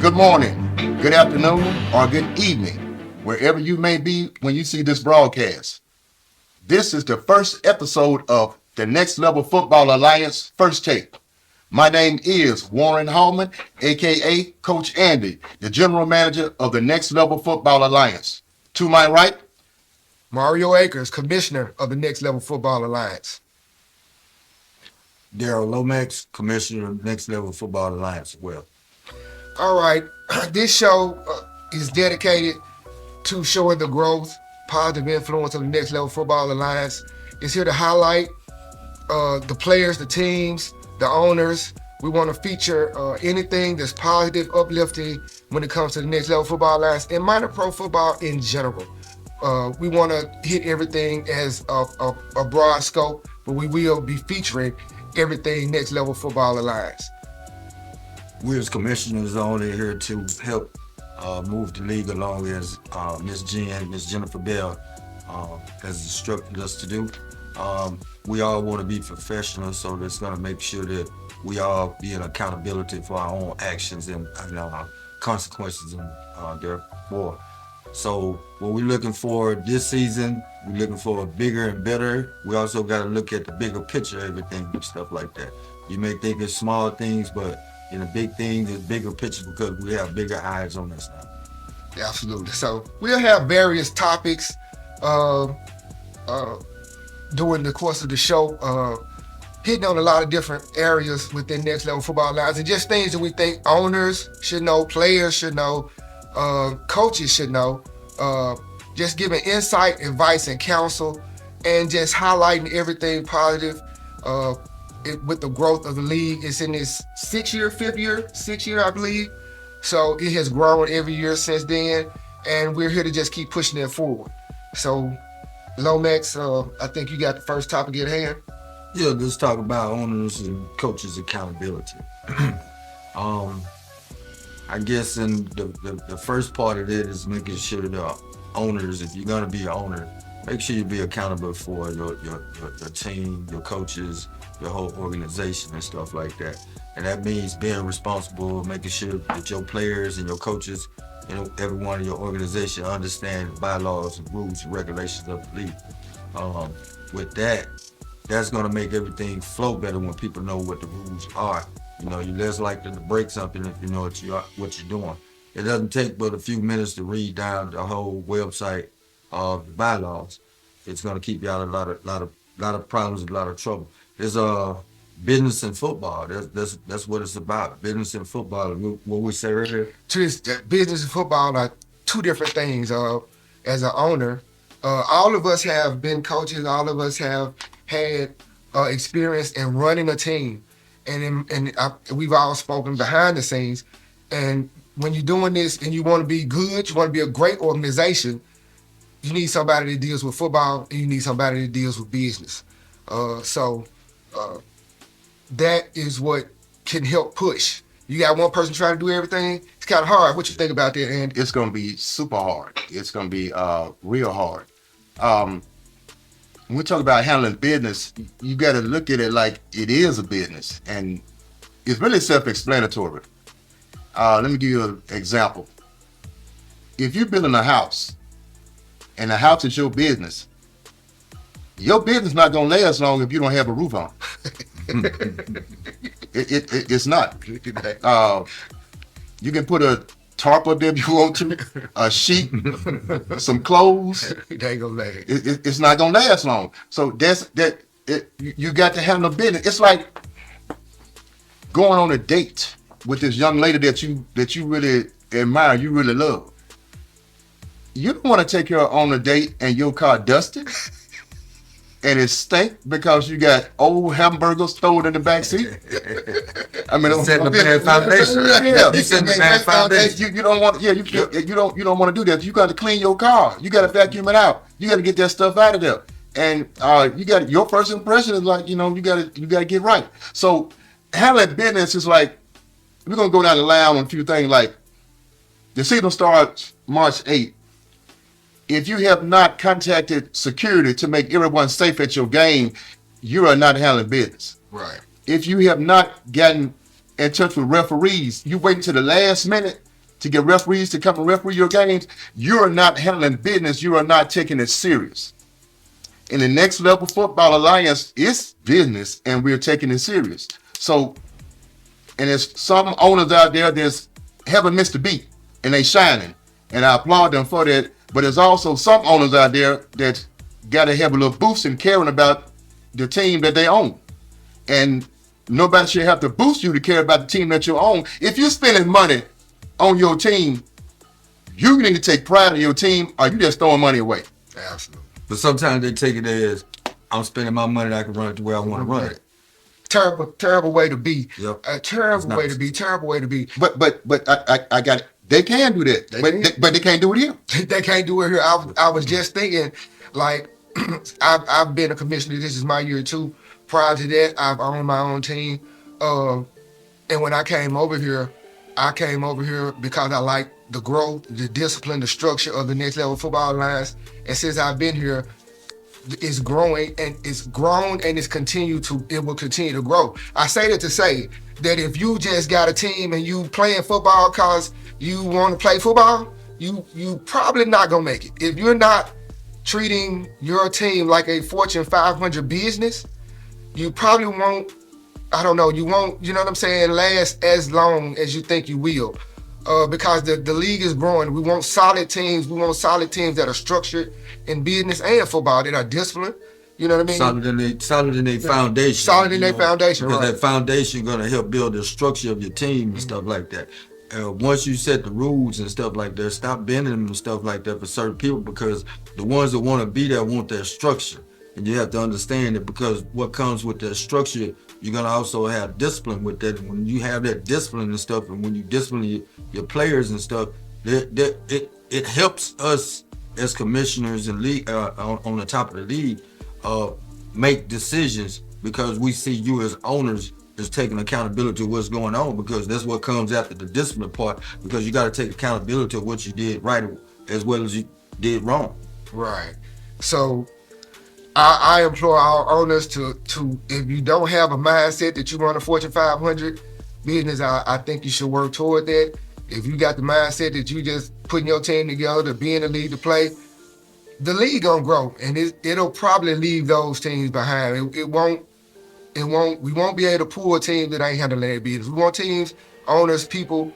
good morning, good afternoon, or good evening, wherever you may be when you see this broadcast. This is the first episode of the Next Level Football Alliance First Take. My name is Warren Hallman, aka Coach Andy, the General Manager of the Next Level Football Alliance. To my right, Mario Akers, Commissioner of the Next Level Football Alliance. Daryl Lomax, Commissioner of Next Level Football Alliance as well. All right, this show is dedicated to showing the growth, positive influence of the Next Level Football Alliance. It's here to highlight the players, the teams, the owners. We want to feature anything that's positive, uplifting when it comes to the Next Level Football Alliance and minor pro football in general. We want to hit everything as a broad scope, but we will be featuring everything Next Level Football Alliance. We as commissioners are only here to help move the league along as Miss Jennifer Bell has instructed us to do. We all want to be professional, so that's going to make sure that we all be in accountability for our own actions and consequences therefore. So what we're looking for this season, we're looking for a bigger and better. We also got to look at the bigger picture of everything and stuff like that. You may think it's small things, but in the big things, it's bigger picture because we have bigger eyes on us now. Absolutely. So we'll have various topics during the course of the show, hitting on a lot of different areas within Next Level Football Alliance and just things that we think owners should know, players should know, coaches should know, just giving insight, advice, and counsel, and just highlighting everything positive with the growth of the league. It's in its sixth year, I believe. So it has grown every year since then, and we're here to just keep pushing it forward. So, Lomax, I think you got the first topic at hand. Yeah, let's talk about owners and coaches accountability. I guess in the first part of it is making sure the owners, if you're gonna be an owner, make sure you be accountable for your team, your coaches, your whole organization and stuff like that. And that means being responsible, making sure that your players and your coaches and everyone in your organization understand the bylaws and rules and regulations of the league. With that, that's gonna make everything flow better when people know what the rules are. You know, you're less likely to break something if you know what you're doing. It doesn't take but a few minutes to read down the whole website of the bylaws. It's gonna keep you out of a lot of problems, a lot of trouble. There's business and football. That's what it's about. Business and football. What we say earlier. Business and football are two different things. As an owner, all of us have been coaches. All of us have had experience in running a team. And we've all spoken behind the scenes. And when you're doing this and you want to be good, you want to be a great organization, you need somebody that deals with football and you need somebody that deals with business. So that is what can help push. You got one person trying to do everything, it's kind of hard. What you think about that, Andy? it's going to be super hard. It's going to be real hard. When we talk about handling business, you got to look at it like it is a business, and it's really self-explanatory. Let me give you an example. If you're building a house, and the house is your business not going to last long if you don't have a roof on. It's not. You can put a tarp up there if you want to, a sheet, some clothes. It ain't gonna last. It's not gonna last long. So you got to handle business. It's like going on a date with this young lady that you really admire, you really love. You don't want to take her on a date and your car dusted and it stink because you got old hamburgers stored in the back seat. I mean, Setting a bad foundation. Yeah, You setting a bad foundation. You don't want. Yeah, you don't want to do that. You got to clean your car. You got to vacuum it out. You got to get that stuff out of there. And you got your first impression is like, you got to get right. So handling business is like, we're gonna go down the line on a few things. Like the season starts March 8th. If you have not contacted security to make everyone safe at your game, you are not handling business. Right. If you have not gotten in touch with referees, you wait until the last minute to get referees to come and referee your games, you are not handling business. You are not taking it serious. In the Next Level Football Alliance, it's business, and we're taking it serious. So, and there's some owners out there that's haven't missed a beat, and they shining, and I applaud them for that. But there's also some owners out there that got to have a little boost in caring about the team that they own. And nobody should have to boost you to care about the team that you own. If you're spending money on your team, you need to take pride in your team, or you just throwing money away. Absolutely. But sometimes they take it as, I'm spending my money, I can run it the way I want to run it. Terrible way to be. Yep. A terrible way to be. Terrible way to be. But I got it. They can do that, but they can't do it here. They can't do it here. I was just thinking, like, I've been a commissioner. This is my year 2. Prior to that, I've owned my own team. And when I came over here because I like the growth, the discipline, the structure of the Next Level Football Alliance. And since I've been here, it's growing, and it's grown, and it will continue to grow. I say that to say that if you just got a team and you playing football because you want to play football, you probably not gonna make it. If you're not treating your team like a Fortune 500 business, you probably won't, you know what I'm saying, last as long as you think you will. Because the league is growing. We want solid teams. We want solid teams that are structured in business and football, that are disciplined. You know what I mean? Solid in their foundation. Solid in their foundation, because right. that foundation going to help build the structure of your team and stuff like that. Once you set the rules and stuff like that, stop bending them and stuff like that for certain people, because the ones that want to be there want that structure. And you have to understand that, because what comes with that structure, you're going to also have discipline with that. And when you have that discipline and stuff, and when you discipline your players and stuff, it helps us as commissioners and league on the top of the league make decisions, because we see you as owners is taking accountability of what's going on, because that's what comes after the discipline part, because you got to take accountability of what you did right as well as you did wrong. Right. So I implore our owners to if you don't have a mindset that you run a Fortune 500 business, I think you should work toward that. If you got the mindset that you just putting your team together to be in the league to play, the league gonna grow, and it'll probably leave those teams behind. We won't be able to pull teams that ain't handling their business. We want teams, owners, people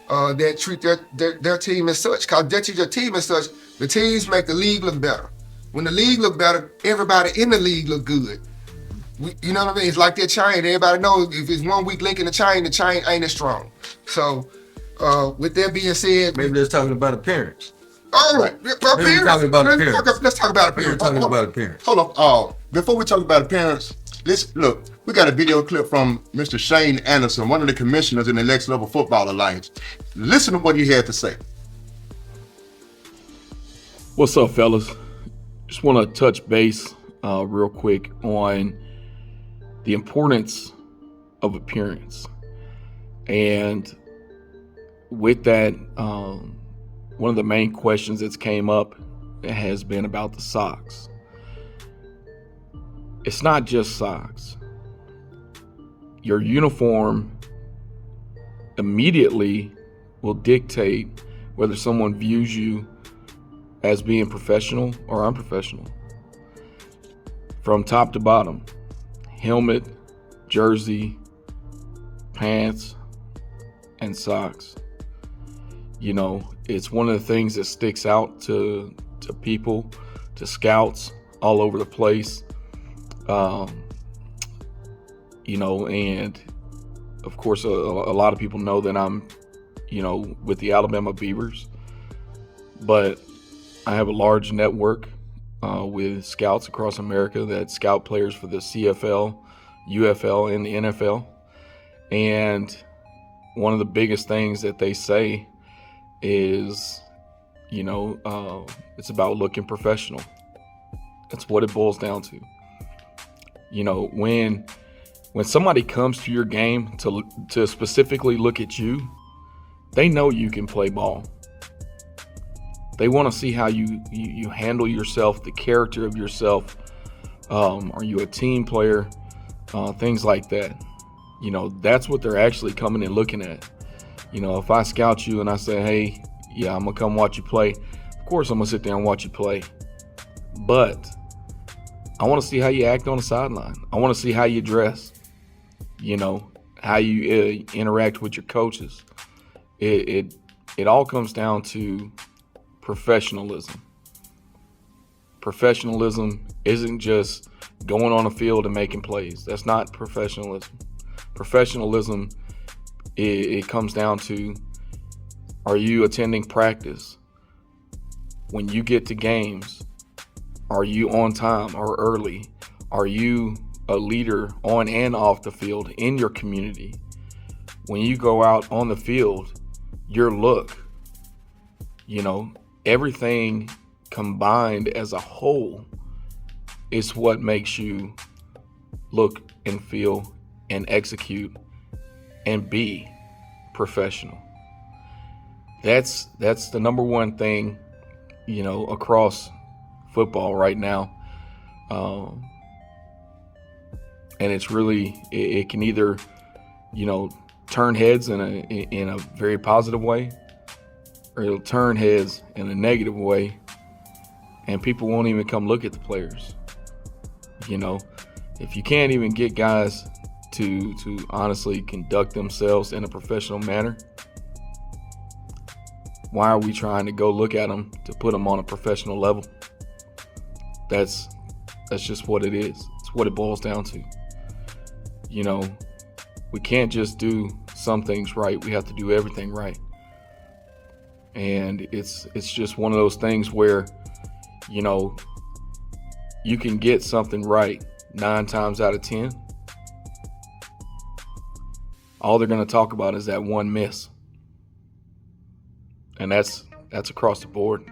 that treat their team as such. Because they treat their team as such, the teams make the league look better. When the league look better, everybody in the league look good. You know what I mean? It's like that chain. Everybody knows if it's one weak link in the chain ain't as strong. So, with that being said, Maybe let's talk about appearance. appearance. talking about appearance. Let's talk about We're appearance. talking about appearance. Hold on. Before we talk about appearance, let's look. We got a video clip from Mr. Shane Anderson, one of the commissioners in the Next Level Football Alliance. Listen to what he had to say. What's up, fellas? Just want to touch base real quick on the importance of appearance. And with that, one of the main questions that's came up has been about the socks. It's not just socks. Your uniform immediately will dictate whether someone views you as being professional or unprofessional. From top to bottom, helmet, jersey, pants, and socks. You know, it's one of the things that sticks out to people, to scouts all over the place. You know, and of course, a lot of people know that I'm, you know, with the Alabama Beavers, but I have a large network with scouts across America that scout players for the CFL, UFL, and the NFL. And one of the biggest things that they say is, you know, it's about looking professional. That's what it boils down to. You know, when somebody comes to your game to specifically look at you, they know you can play ball. They want to see how you handle yourself, the character of yourself. Are you a team player? Things like that. You know, that's what they're actually coming and looking at. If I scout you and I say, hey, yeah, I'm gonna come watch you play, of course I'm gonna sit there and watch you play. But I want to see how you act on the sideline. I want to see how you dress. How you interact with your coaches. It all comes down to professionalism. Professionalism isn't just going on the field and making plays. That's not professionalism. Professionalism, it comes down to, are you attending practice? When you get to games, are you on time or early? Are you a leader on and off the field in your community? When you go out on the field, your look, everything combined as a whole is what makes you look and feel and execute and be professional. That's the number one thing, across football right now. And it's really, it can either, turn heads in a very positive way, or it'll turn heads in a negative way, and people won't even come look at the players. If you can't even get guys to honestly conduct themselves in a professional manner, why are we trying to go look at them to put them on a professional level? That's just what it is. It's what it boils down to. We can't just do some things right. We have to do everything right. And it's just one of those things where, you can get something right 9 times out of 10. All they're going to talk about is that one miss. And that's across the board.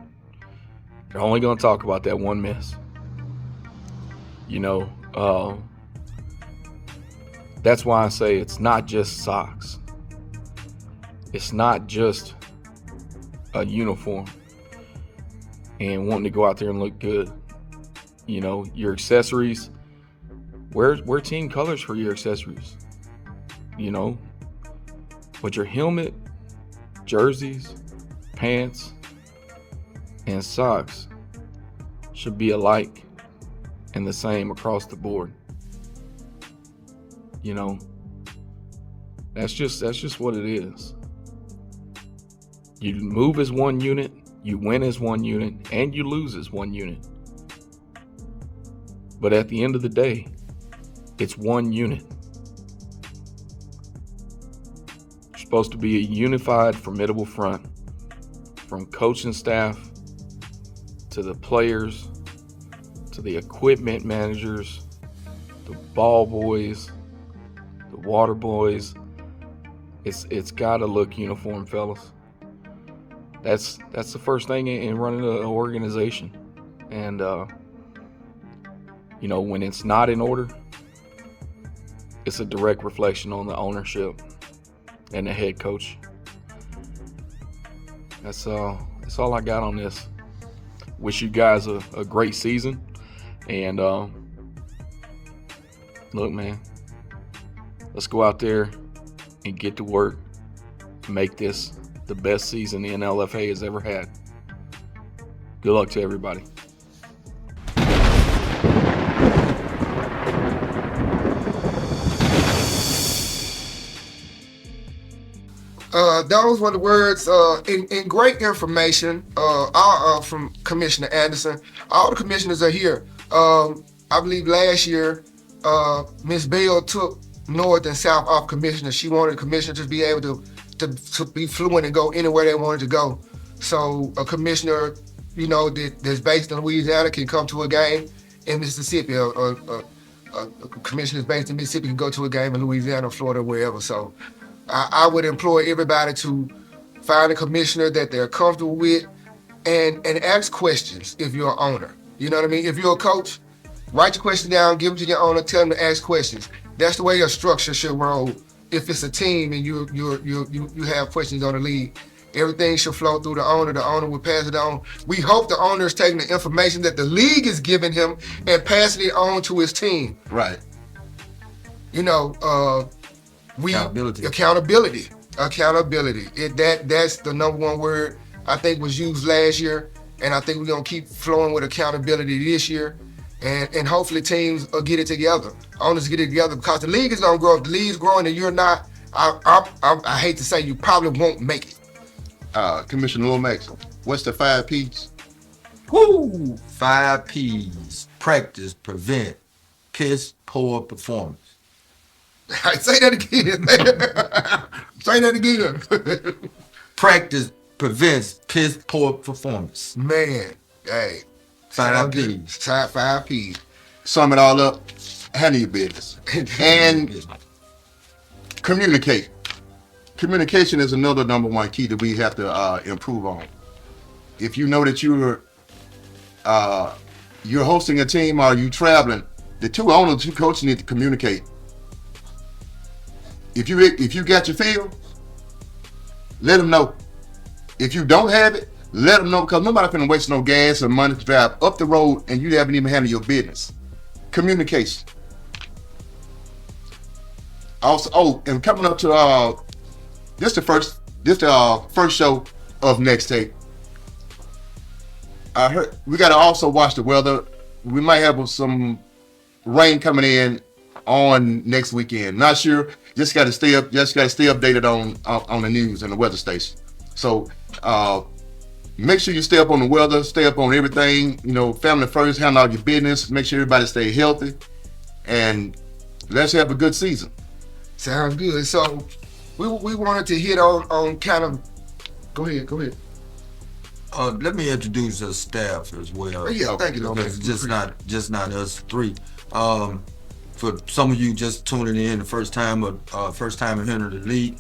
They're only going to talk about that one miss. That's why I say it's not just socks. It's not just a uniform and wanting to go out there and look good. Your accessories, wear team colors for your accessories. But your helmet, jerseys, pants, and socks should be alike and the same across the board. That's just what it is. You move as one unit, you win as one unit, and you lose as one unit. But at the end of the day, it's one unit. You're supposed to be a unified, formidable front, from coaching staff to the players to the equipment managers, the ball boys, the water boys. It's got to look uniform, fellas. That's the first thing in running an organization. And when it's not in order, it's a direct reflection on the ownership and the head coach. That's all I got on this. Wish you guys a great season. And look, man, let's go out there and get to work, make this the best season the Nlfa has ever had. Good luck to everybody. Those were the words in great information from Commissioner Anderson. All the commissioners are here. I believe last year, Ms. Bell took North and South off commissioner. She wanted commissioners to be able to be fluent and go anywhere they wanted to go. So a commissioner, that's based in Louisiana can come to a game in Mississippi. A commissioner based in Mississippi can go to a game in Louisiana, Florida, wherever. So I would employ everybody to find a commissioner that they're comfortable with and ask questions if you're an owner. You know what I mean? If you're a coach, write your question down, give them to your owner, tell them to ask questions. That's the way your structure should roll. If it's a team and you have questions on the league, everything should flow through the owner will pass it on. We hope the owner is taking the information that the league is giving him and passing it on to his team. Right. Accountability. Accountability. Accountability. That's the number one word I think was used last year, and I think we're gonna keep flowing with accountability this year, and hopefully teams will get it together. Owners get it together because the league is gonna grow. If the league's growing and you're not, I hate to say you probably won't make it. Commissioner Lomax, what's the 5 P's? Woo! 5 P's. Practice, prevent, piss, poor performance. All right, say that again. Say that again. Practice prevents piss, poor performance. Man, hey. 5 P's. 5 P's. Sum it all up, handle your business. And communicate. Communication is another number one key that we have to improve on. If you know that you're hosting a team or you traveling, the 2 owners, 2 coaches need to communicate. If you got your field, let them know. If you don't have it, let them know, because nobody finna waste no gas or money to drive up the road and you haven't even handled your business. Communication. Also, and coming up to this the first show of Next Tape. I heard we gotta also watch the weather. We might have some rain coming in on next weekend. Not sure. Just gotta stay updated on the news and the weather station. So make sure you stay up on the weather, stay up on everything. Family first, handle all your business, make sure everybody stay healthy, and let's have a good season. Sounds good. So we wanted to hit on kind of. Go ahead. Let me introduce the staff as well. Yeah, thank you. Because it's just not us 3. For some of you just tuning in the first time hearing the league,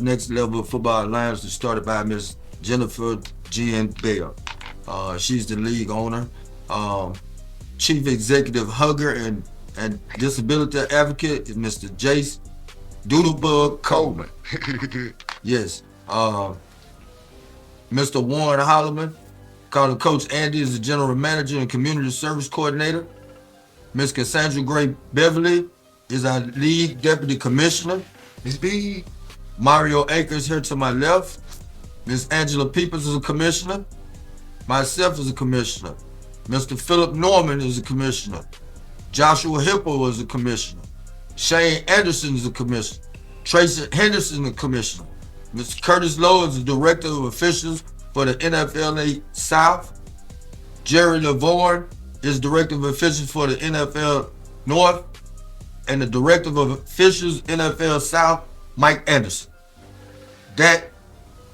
Next Level Football Alliance is started by Miss Jennifer G. Bell. She's the league owner, chief executive hugger and disability advocate is Mr. Jace Doodlebug Coleman. Yes. Mr. Warren Holloman, called him Coach Andy, is the general manager and community service coordinator. Ms. Cassandra Gray Beverly is our league deputy commissioner. Miss B. Mario Akers here to my left. Ms. Angela Peoples is a commissioner. Myself is a commissioner. Mr. Philip Norman is a commissioner. Joshua Hippo is a commissioner. Shane Anderson is a commissioner. Tracy Henderson is a commissioner. Mr. Curtis Lowe is the director of officials for the NFLA South. Jerry Lavorne is director of officials for the NFL North, and the director of officials NFL South, Mike Anderson. That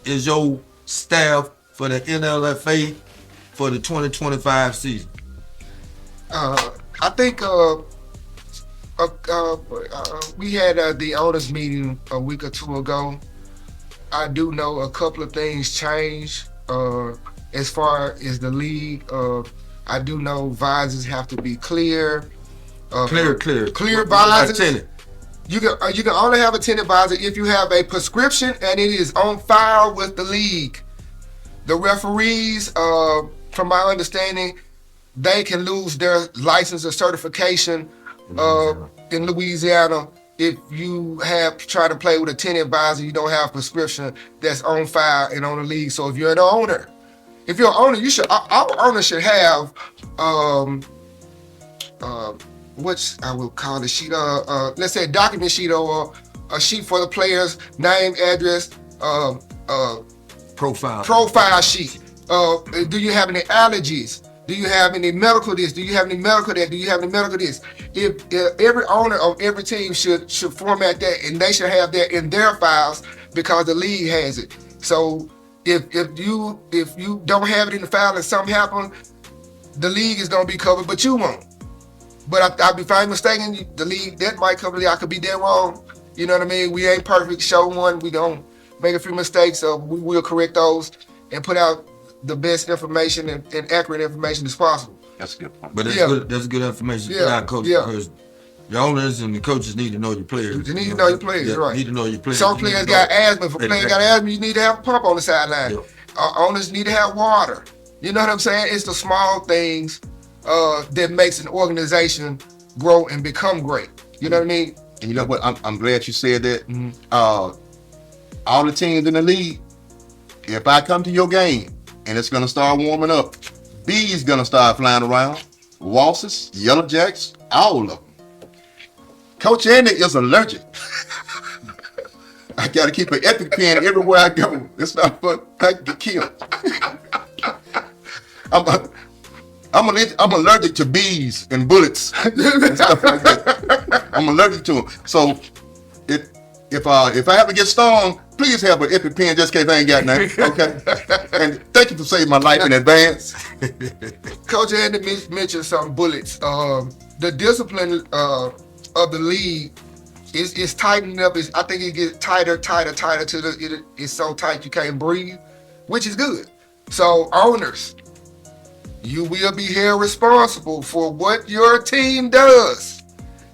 is your staff for the Nlfa for the 2025 season. I think we had the owners meeting a week or 2 ago. I do know a couple of things changed as far as the league. I do know visors have to be clear. Clear visors. Attendant. You can only have a tinted visor if you have a prescription and it is on file with the league. The referees, from my understanding, they can lose their license or certification in Louisiana if you have tried to play with a tinted visor. You don't have a prescription that's on file and on the league. So if you're an owner, our owner should have which I will call a sheet, let's say a document sheet or a sheet for the player's name, address, profile sheet. Do you have any allergies? Do you have any medical this? Do you have any medical that? Do you have any medical this? If every owner of every team should format that, and they should have that in their files because the league has it. So if you don't have it in the file and something happen, the league is gonna be covered, but you won't. But if I'm mistaken, the league that might cover it. I could be dead wrong. You know what I mean? We ain't perfect. Show one, we gonna make a few mistakes, so we will correct those and put out the best information and accurate information as possible. That's a good point. But that's good information to put out, coach, because your owners and the coaches need to know your players. You need to know your players, right? Need to know your players. Some players got asthma. If a player got asthma, you need to have a pump on the sideline. Owners need to have water. You know what I'm saying? It's the small things that makes an organization grow and become great. You know what I mean? And you know what? I'm glad you said that. all the teams in the league, if I come to your game and it's gonna start warming up, bees gonna start flying around, waltzes, yellow jacks, all of them. Coach Andy is allergic. I gotta keep an EpiPen everywhere I go. It's not fun. I get killed. I'm allergic to bees and bullets and stuff like that. I'm allergic to them. So if I ever get stung, please have an EpiPen just in case I ain't got nothing. Okay. And thank you for saving my life in advance. Coach Andy mentioned some bullets. The discipline of the league is tightening up. I think it gets tighter till it's so tight you can't breathe, which is good. So owners, you will be held responsible for what your team does.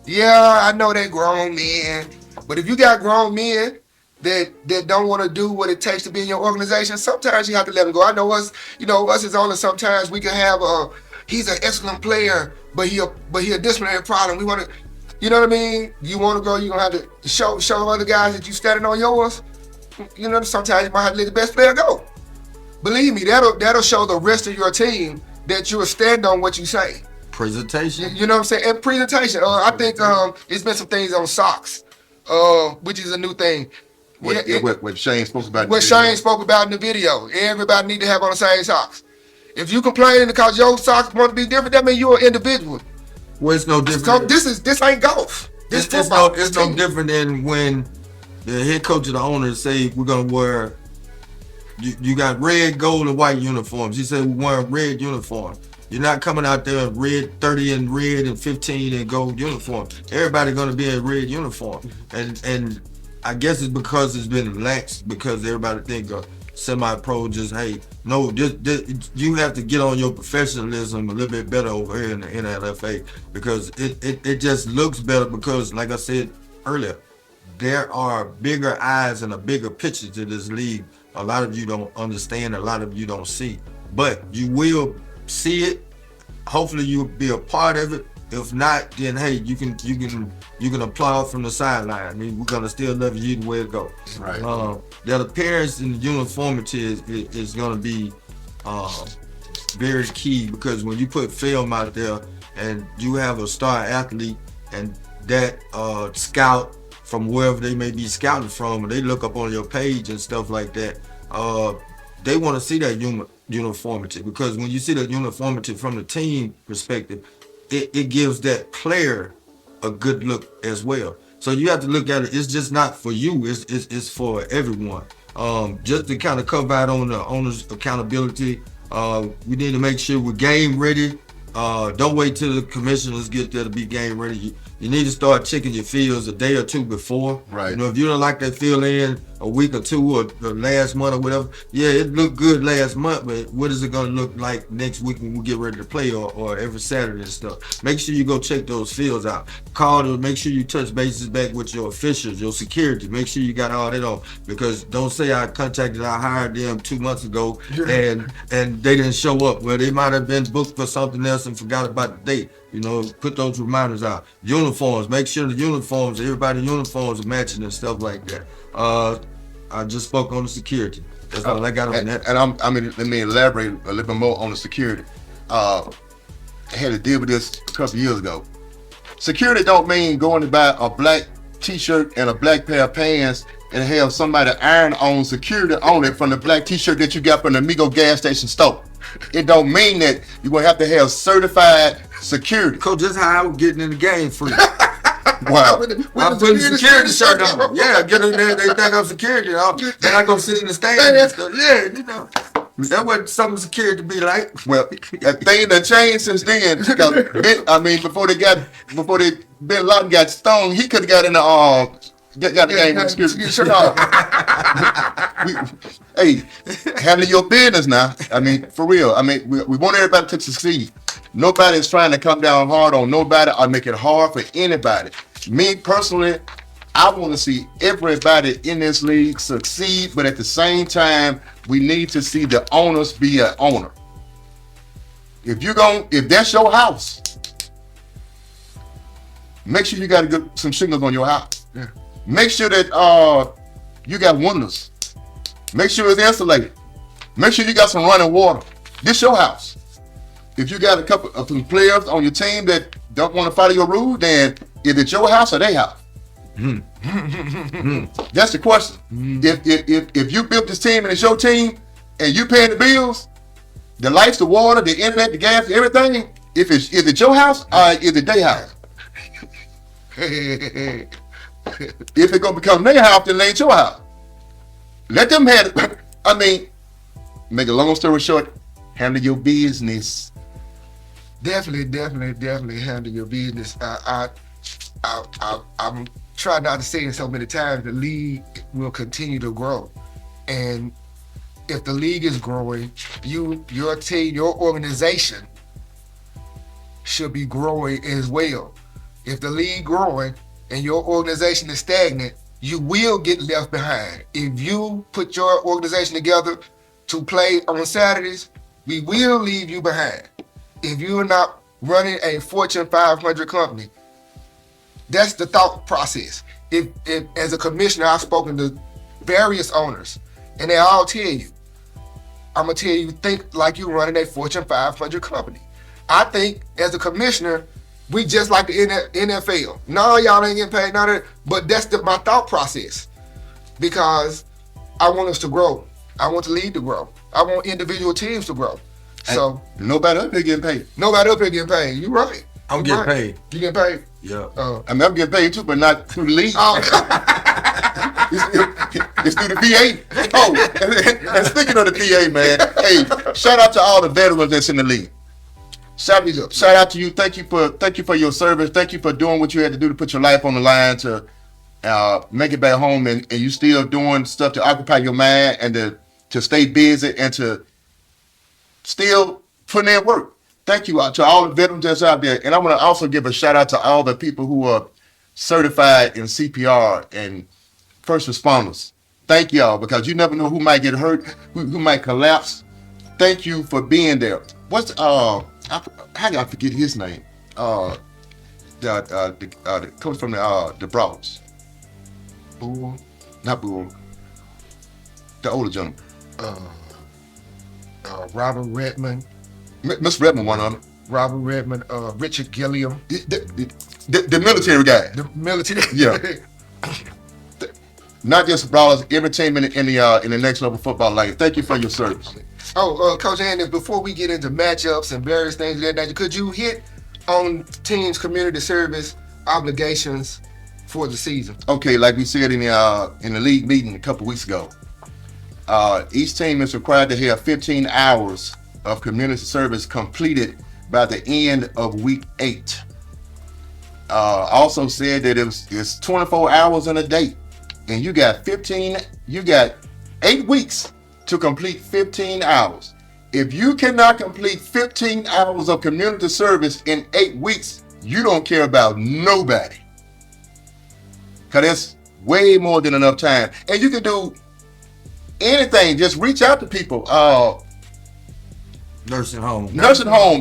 Yeah, I know they're grown men, but if you got grown men that don't want to do what it takes to be in your organization, sometimes you have to let them go. I know us as owners, sometimes we can have he's an excellent player, but he a disciplinary problem. We want to, you know what I mean? You want to go, you're going to have to show other guys that you standing on yours. You know, sometimes you might have to let the best player go. Believe me, that'll show the rest of your team that you'll stand on what you say. Presentation. You know what I'm saying? And presentation. I think it's been some things on socks, which is a new thing. What Shane spoke about. What Shane spoke about in the video. Everybody need to have on the same socks. If you complaining because your socks want to be different, that means you're an individual. Well, it's no different. So this ain't golf. It's no different than when the head coach of the owners say we're gonna wear. You got red, gold, and white uniforms. He said we're wearing red uniform. You're not coming out there in red, 30 in red and 15 in gold uniform. Everybody gonna be in red uniform, and I guess it's because it's been relaxed because everybody think semi-pro just you have to get on your professionalism a little bit better over here in the Nlfa because it just looks better because like I said earlier, there are bigger eyes and a bigger picture to this league. A lot of you don't understand, a lot of you don't see, but you will see it. Hopefully you'll be a part of it. If not, then hey, you can applaud from the sideline. I mean, we're gonna still love you the way it goes. Right. That appearance and uniformity is gonna be very key because when you put film out there and you have a star athlete and that scout from wherever they may be scouting from, and they look up on your page and stuff like that, they want to see that uniformity because when you see that uniformity from the team perspective, it gives that player a good look as well. So you have to look at it. It's just not for you. It's for everyone. Just to kind of cover out on the owner's accountability, we need to make sure we're game ready. Don't wait till the commissioners get there to be game ready. You need to start checking your fields a day or two before. Right. You know, if you don't like that field in a week or two or last month or whatever, yeah, it looked good last month, but what is it going to look like next week when we get ready to play or every Saturday and stuff? Make sure you go check those fields out. Call them, make sure you touch bases back with your officials, your security. Make sure you got all that on because don't say I hired them 2 months ago and they didn't show up. Well, they might have been booked for something else and forgot about the date. You know, put those reminders out. Uniforms, make sure the uniforms, everybody's uniforms are matching and stuff like that. I just spoke on the security. That's all I got on that. And let me elaborate a little bit more on the security. I had to deal with this a couple years ago. Security don't mean going to buy a black t-shirt and a black pair of pants and have somebody iron on security on it from the black t-shirt that you got from the Amigo gas station store. It don't mean that you're going to have certified security. Coach, that's how I was getting in the game free. Wow. I'm putting the security shirt on. Yeah, get in there, they think I'm security. Then I go sit in the stand and stuff. Yeah, you know. That what some security be like. Well, that thing done changed since then. Before Bin Laden got stoned, he could have got in the got the game with security shirt on. Hey, handle your business now. I mean, for real. I mean, we want everybody to succeed. Nobody's trying to come down hard on nobody or make it hard for anybody. Me personally, I want to see everybody in this league succeed, but at the same time, we need to see the owners be an owner. If that's your house, make sure you got some shingles on your house. Yeah. Make sure that you got windows. Make sure it's insulated. Make sure you got some running water. This your house. If you got a couple of players on your team that don't want to follow your rules, then is it your house or their house? That's the question. If you built this team and it's your team and you paying the bills, the lights, the water, the internet, the gas, everything, is it your house or is it their house? If it's gonna become their house, then it ain't your house. Let them have it. I mean, make a long story short, handle your business. Definitely handle your business. I'm trying not to say it so many times. The league will continue to grow, and if the league is growing, your team, your organization should be growing as well. If the league growing and your organization is stagnant, you will get left behind. If you put your organization together to play on Saturdays, we will leave you behind. If you're not running a Fortune 500 company, that's the thought process. If as a commissioner, I've spoken to various owners, and they all tell you, I'm gonna tell you, think like you're running a Fortune 500 company. I think as a commissioner, we just like the NFL. No, y'all ain't getting paid, none of that. But that's my thought process, because I want us to grow. I want the league to grow. I want individual teams to grow. So nobody up here getting paid. Nobody up here getting paid. You right. I'm getting paid. You getting paid? Yeah. I mean, I'm getting paid too, but not through the league. It's through the VA. Oh, and speaking of the VA, man, hey, shout out to all the veterans that's in the league. Shout out to you. Thank you for your service. Thank you for doing what you had to do to put your life on the line to make it back home, and you still doing stuff to occupy your mind and to stay busy and to still putting in work. Thank you to all the veterans that's out there. And I want to also give a shout out to all the people who are certified in CPR and first responders. Thank y'all, because you never know who might get hurt, who might collapse. Thank you for being there. How did I forget his name? The coach from the Brawls. Bull. Not Bull. The older gentleman. Robert Redmond. Mr. Redmond, one of them. Robert Redmond. Richard Gilliam. The military guy. The military. Yeah. Not just Brawlers, every team in the next level football life. Thank you for your service. Coach Andy, before we get into matchups and various things of that nature, could you hit on teams' community service obligations for the season? Okay, like we said in the league meeting a couple weeks ago, each team is required to have 15 hours of community service completed by the end of week 8. Also said that it's 24 hours in a day, and you got 8 weeks to complete 15 hours. If you cannot complete 15 hours of community service in 8 weeks, you don't care about nobody. Because that's way more than enough time. And you can do anything. Just reach out to people. Nursing home,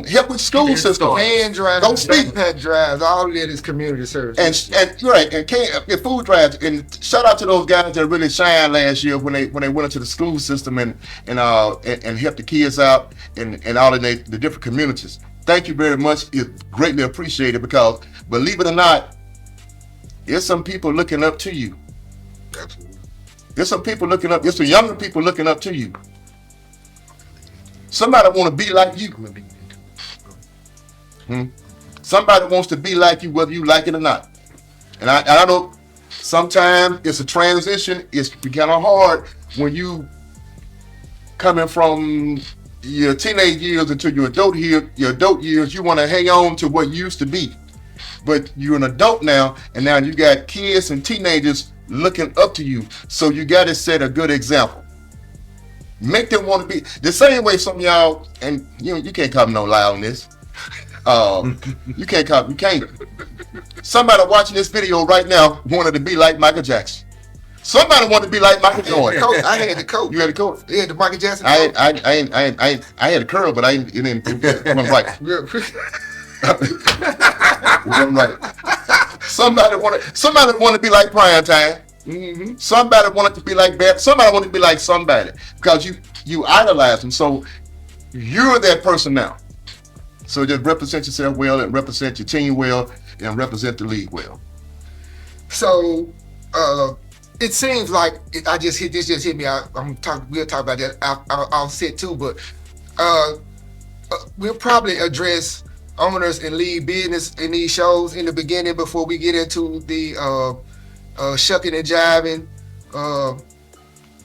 help with school system, hand drives, backpack drives, all of that is community service. And right, and food drives. And shout out to those guys that really shined last year when they went into the school system and helped the kids out and all in the different communities. Thank you very much. It's greatly appreciated, because believe it or not, there's some people looking up to you. Absolutely. There's some people looking up. There's some younger people looking up to you. Somebody want to be like you. Somebody wants to be like you, whether you like it or not. And I know sometimes it's a transition. It's kind of hard when you coming from your teenage years into your adult years. You want to hang on to what used to be, but you're an adult now, and now you got kids and teenagers looking up to you. So you got to set a good example. Make them want to be the same way some of y'all, and you can't call me no lie on this. You can't. Somebody watching this video right now wanted to be like Michael Jackson. Somebody wanted to be like Michael Jordan. I had the coat. You had the coat. Yeah, the Michael Jackson. I had a curl, but it wasn't right. It wasn't right. Somebody wanted to be like Prime Time. Mm-hmm. Somebody wanted to be like that. Somebody wanted to be like somebody because you idolize them. So you're that person now. So just represent yourself well and represent your team well and represent the league well. So it seems like I just hit this. Just hit me. We'll talk about that. I'll sit too, but we'll probably address owners and league business in these shows in the beginning before we get into the shucking and jiving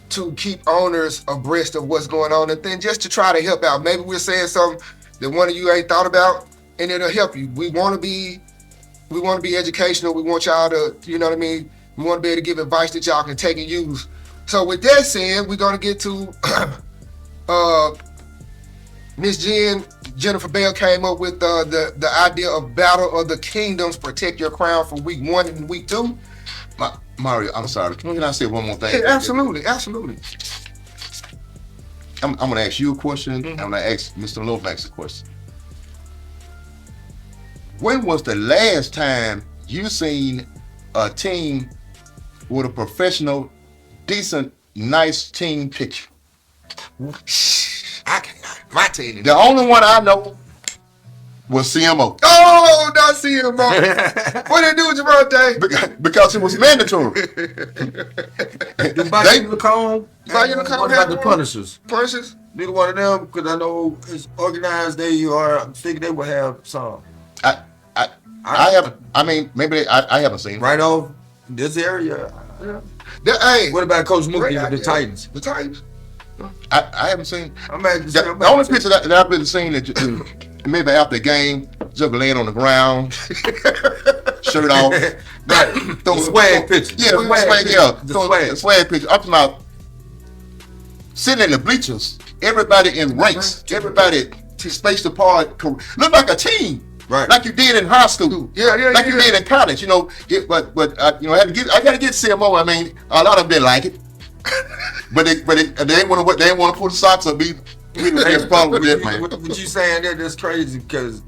to keep owners abreast of what's going on, and then just to try to help out. Maybe we're saying something that one of you ain't thought about, and it'll help you. We want to be educational. We want y'all to, you know what I mean? We want to be able to give advice that y'all can take and use. So with that said, we're going to get to Miss Jennifer Bell came up with the idea of Battle of the Kingdoms, protect your crown for week 1 and week 2. Mario, I'm sorry. Can I say one more thing? Hey, absolutely. I'm going to ask you a question. I'm going to ask Mr. Lomax a question. When was the last time you seen a team with a professional, decent, nice team picture? I cannot. My team. The only one I know was CMO. Oh, not CMO. What did they do with your birthday? Because it was mandatory. Lacombe. What about the Punishers? Punishers? Neither one of them, because I know as organized they are, I think they will have some. I haven't seen right off this area. Hey, what about Coach Mookie with the Titans? The Titans? I haven't seen. The only picture that I've been seeing is maybe after the game, just laying on the ground, shirt off. Right. The swag picture. Yeah, the swag picture. I'm talking about sitting in the bleachers, everybody in ranks, everybody spaced apart, look like a team. Right. Like you did in high school. Yeah. Like you did in college, you know. But I got to get CMO. I mean, a lot of them didn't like it, but they didn't want to pull the socks up. Be the problem with that, man. What you saying there? That's crazy because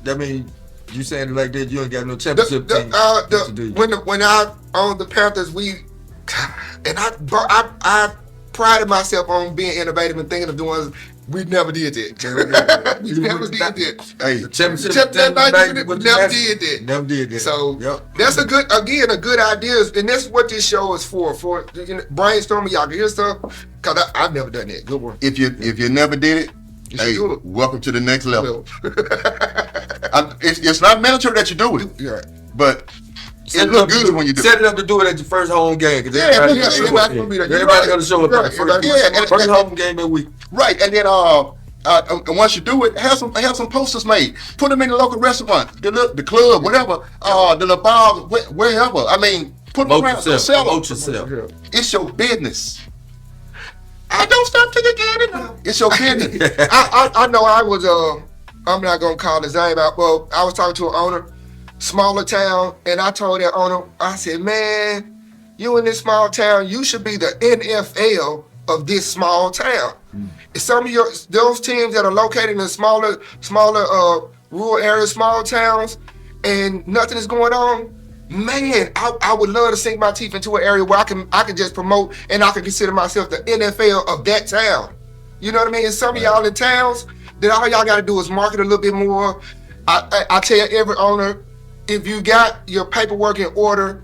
that mean you saying it like that. You ain't got no championship team. When I owned the Panthers, I prided myself on being innovative and thinking of doing. We never did that. We never did that. Hey, the championship never did that. So that's a good idea, and that's what this show is for brainstorming. Y'all can hear stuff because I've never done that. Good work. If you never did it, hey, welcome to the next level. It's not mandatory that you do it, but it looks good when you do it. Set it up to do it at your first home game. Everybody going to show up at the first home game of the week. Right, and then once you do it, have some posters made. Put them in the local restaurant, the club, whatever, the bar, wherever. I mean, put them around. Sell them. It's your business. I don't stop till you get it. It's your business. I know. I'm not gonna call his name out. Well, I was talking to an owner, smaller town, and I told that owner, I said, man, you in this small town, you should be the NFL of this small town. Some of those teams that are located in smaller rural areas, small towns, and nothing is going on, man, I would love to sink my teeth into an area where I can just promote and I can consider myself the NFL of that town. You know what I mean? And some of y'all in towns, that all y'all got to do is market a little bit more. I tell every owner, if you got your paperwork in order,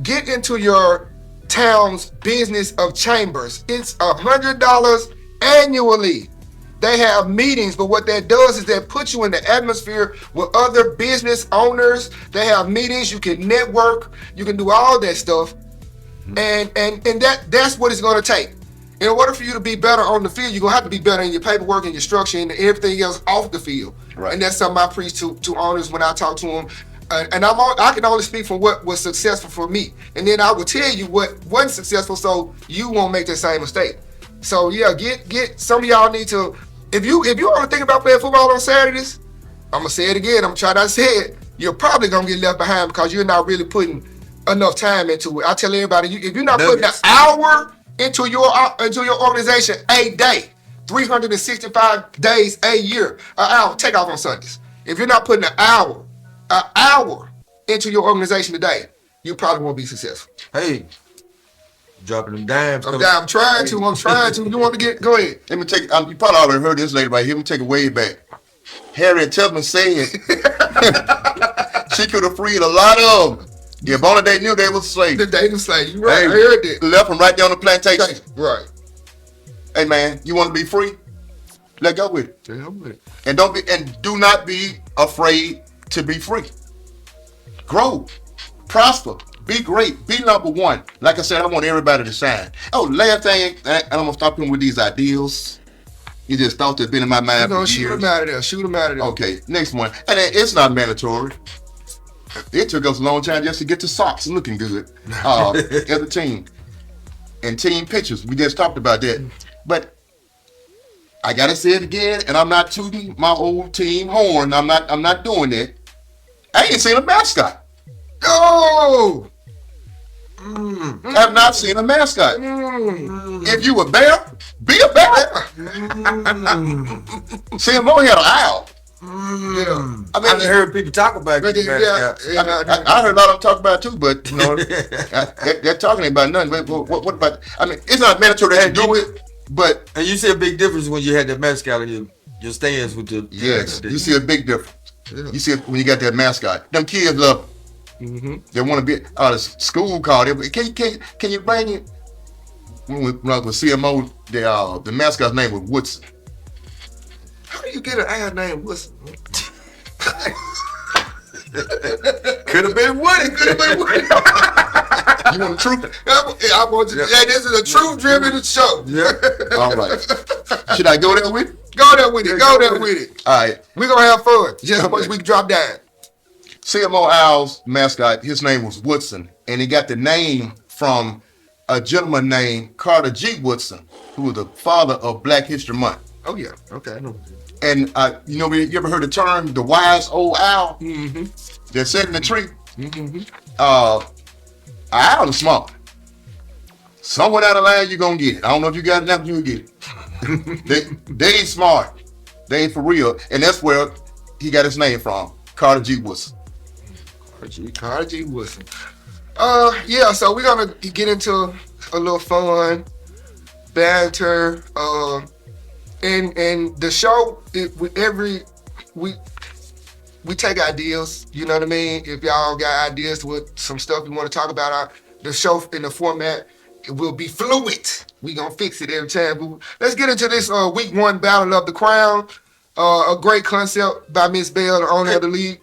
get into your town's business of chambers. It's $100 annually. They have meetings, but what that does is that puts you in the atmosphere with other business owners. They have meetings, you can network, you can do all that stuff. And that's what it's gonna take. In order for you to be better on the field, you're gonna have to be better in your paperwork and your structure and everything else off the field. Right. And that's something I preach to owners when I talk to them. And I can only speak for what was successful for me. And then I will tell you what wasn't successful so you won't make the same mistake. So yeah, get some of y'all need to, if you want to think about playing football on Saturdays, I'm gonna say it again, I'm trying to say it, you're probably gonna get left behind because you're not really putting enough time into it. I tell everybody, if you're not putting an hour into your organization a day, 365 days a year, an hour, take off on Sundays. If you're not putting an hour into your organization today, you probably won't be successful. Hey, dropping them dimes. I'm trying to. You want to go ahead. Let me take. You probably already heard this lady right here. Let me take it way back. Harriet Tubman said she could have freed a lot of them if only they knew they was slaves. They was slaves. You right. I heard that. Left them right there on the plantation. Right. Hey man, you want to be free? Let go with it. Yeah, I'm with it. And do not be afraid to be free. Grow, prosper, be great, be number one. Like I said, I want everybody to shine. Oh, last thing, and I'm gonna stop him with these ideals. You just thought they've been in my mind for years. Shoot them out of there. Shoot them out of there. Okay, next one. And it's not mandatory. It took us a long time just to get the socks looking good as a team. And team pictures, we just talked about that. But I gotta say it again, and I'm not tooting my old team horn. I'm not doing that. I ain't seen a mascot. Oh! I have not seen a mascot. If you a bear, be a bear. CMO had an owl. Yeah. I mean, I heard people talk about it. I heard a lot of them talk about it too, but you know, they're talking about nothing. What about? I mean, it's not mandatory to do it, but and you see a big difference when you had that mascot in your stands with the. Yes, you see a big difference. Yeah. You see it when you got that mascot. Them kids love it. Mm-hmm. They want to be. The school called it. Can you bring it? When I was with CMO, the mascot's name was Woodson. How do you get an owl named Woodson? Could have been Woody. You want the truth? I want to. Yeah, this is a truth-driven show. Yeah. All right. Should I go there with it? Go there with it. Go there with it. All right. We're going to have fun. Just as much as we can drop down. CMO Owl's mascot, his name was Woodson, and he got the name from a gentleman named Carter G. Woodson, who was the father of Black History Month. Oh, yeah. Okay, I know. And, you ever heard the term, the wise old owl? Mm-hmm. They're sitting in the tree. Mm-hmm. Owl is smart. Somewhere down the line, you're going to get it. I don't know if you got it now, but you'll get it. they ain't smart. They ain't for real. And that's where he got his name from, Carter G. Woodson. Carter G. Woodson. Yeah, so we're going to get into a little fun, banter, and the show, we take ideas, you know what I mean? If y'all got ideas with some stuff you want to talk about, the show in the format, it will be fluid. We gonna fix it every time. Let's get into this week 1 Battle of the Crown. A great concept by Miss Bell, the owner of the league.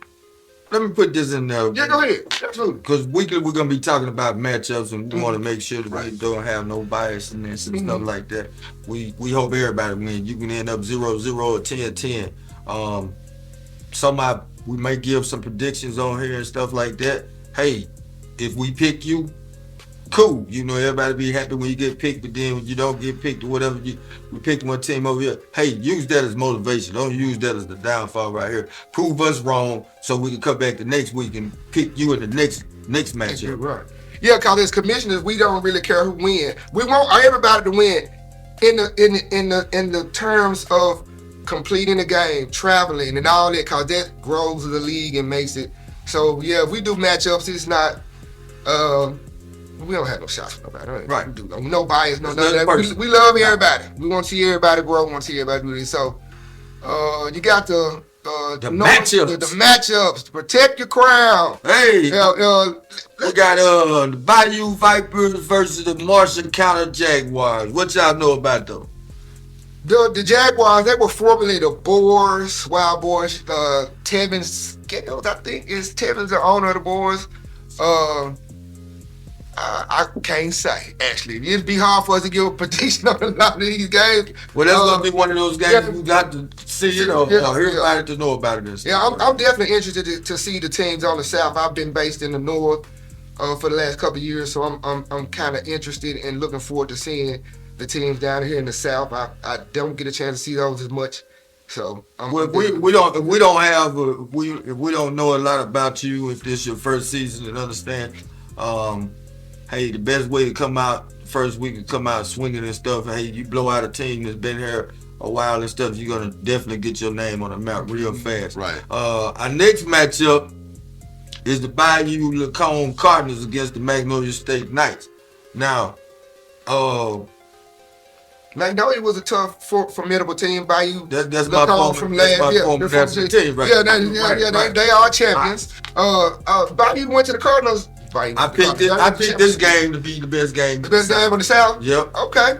Let me put this in there. Yeah, go ahead. Absolutely. Because weekly we're gonna be talking about matchups, and we want to make sure that we don't have no bias in this and stuff like that. We hope everybody wins. You can end up 0-0 or 10-10. We may give some predictions on here and stuff like that. Hey, if we pick you, cool. You know, everybody be happy when you get picked, but then when you don't get picked or whatever, we pick one team over here. Hey, use that as motivation. Don't use that as the downfall right here. Prove us wrong so we can come back the next week and pick you in the next matchup. Right. Yeah, because as commissioners, we don't really care who wins. We want everybody to win in the terms of completing the game, traveling, and all that, because that grows the league and makes it. So yeah, if we do matchups, it's not. We don't have no shots for nobody. Right. We do no bias, no none of that. We love everybody. We want to see everybody grow. We want to see everybody do this. So, you got the matchups. The matchups to protect your crown. Hey, we got the Bayou Vipers versus the Marshall County Jaguars. What y'all know about them? The Jaguars, they were formerly the Boars, Wild Boars. Tevin Scales, I think, is Tevin's the owner of the Boars. I can't say, actually. It'd be hard for us to give a prediction on a lot of these games. Well, that's going to be one of those games we got to see, hear about it to know about it. Yeah, I'm definitely interested to see the teams on the South. I've been based in the North for the last couple of years, so I'm kind of interested and looking forward to seeing the teams down here in the South. I don't get a chance to see those as much. So if we don't know a lot about you, if this is your first season, and understand, hey, the best way to come out first week and come out swinging and stuff. Hey, you blow out a team that's been here a while and stuff, you're gonna definitely get your name on the map real fast. Right. Our next matchup is the Bayou Lacombe Cardinals against the Magnolia State Knights. Now, Magnolia was a tough, formidable team. Bayou, that's my former, from that's last my former national team, right? Yeah, Right. they are champions. Bayou went to the Cardinals. I picked this game to be the best game. The best game on the South? Yep. Okay.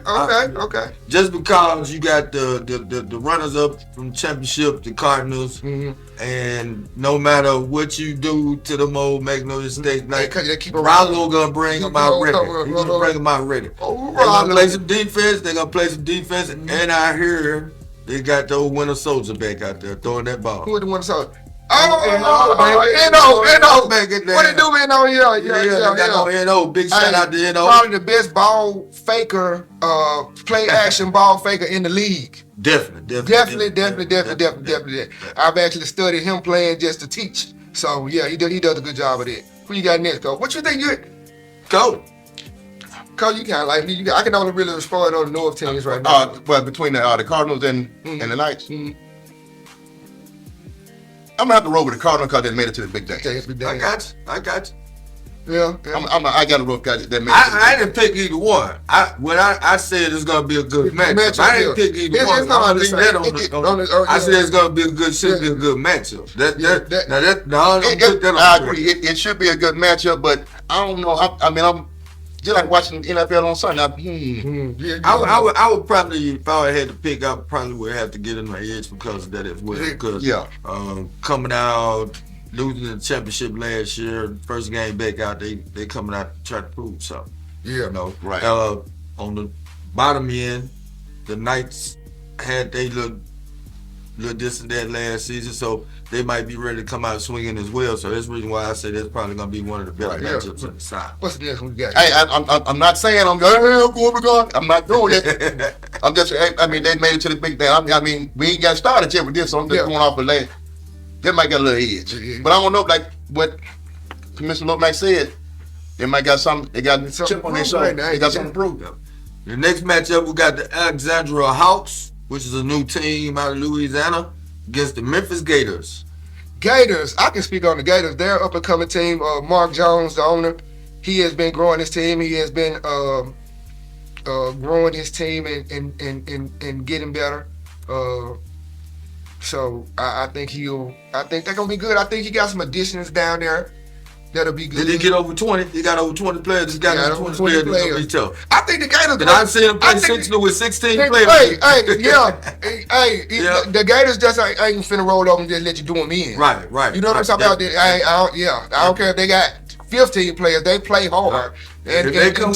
Just because you got the runners up from championship, the Cardinals, and no matter what you do to them old Magnolia State Knights, Rollo gonna bring them out ready. He's gonna bring them out ready. They're gonna play some defense. And I hear they got the old Winter Soldier back out there throwing that ball. Who are the Winter Soldier? N.O. What it do, N.O.? Yeah. N.O. Big shout out to N.O. Probably the best ball faker, play action ball faker in the league. Definitely. I've actually studied him playing just to teach. So yeah, he does a good job of that. Who you got next, Cole? What you think you? Go. Cole, you kind of like me. I can only really respond on the North teams right now. Well, between the Cardinals and the Knights. I'm gonna have to roll with the Cardinals because they made it to the big day. I got you. Yeah. I got to roll because they made it. I didn't pick either one. I said it's gonna be a good matchup. I didn't pick either one. I said it's gonna be a good matchup. I agree. It should be a good matchup, but I don't know. I'm just like watching NFL on Sunday. I would probably, if I had to pick, I probably would have to get in my edge because of that as well. Because coming out, losing the championship last year, first game back out, they coming out to try to prove something. Yeah. You know, right. On the bottom end, the Knights had they little this and that last season, so they might be ready to come out swinging as well. So that's the reason why I say that's probably going to be one of the better matchups on the side. What's the next one we got? Hey, I'm not saying I'm going. I'm not doing it. I'm just. I mean, they made it to the big day. I mean, we ain't got started yet with this, so I'm just going off the last. They might got a little edge, but I don't know. Like what Commissioner Lomax said, they might got something. They got a chip on their shoulder. They got something to prove. The next matchup, we got the Alexandria Hawks, which is a new team out of Louisiana, against the Memphis Gators. Gators, I can speak on the Gators. They're an up-and-coming team. Mark Jones, the owner, he has been growing his team. He has been growing his team and getting better. So I think they're gonna be good. I think he got some additions down there that'll be good. Did he get over 20? He got over 20 players. He got over 20 players. That's be tough. I think the Gators. Did I see him play with 16 players? The Gators just ain't finna roll over and just let you do them in. Right. You know what I'm talking about? I don't care if they got 15 players. They play hard. And if they come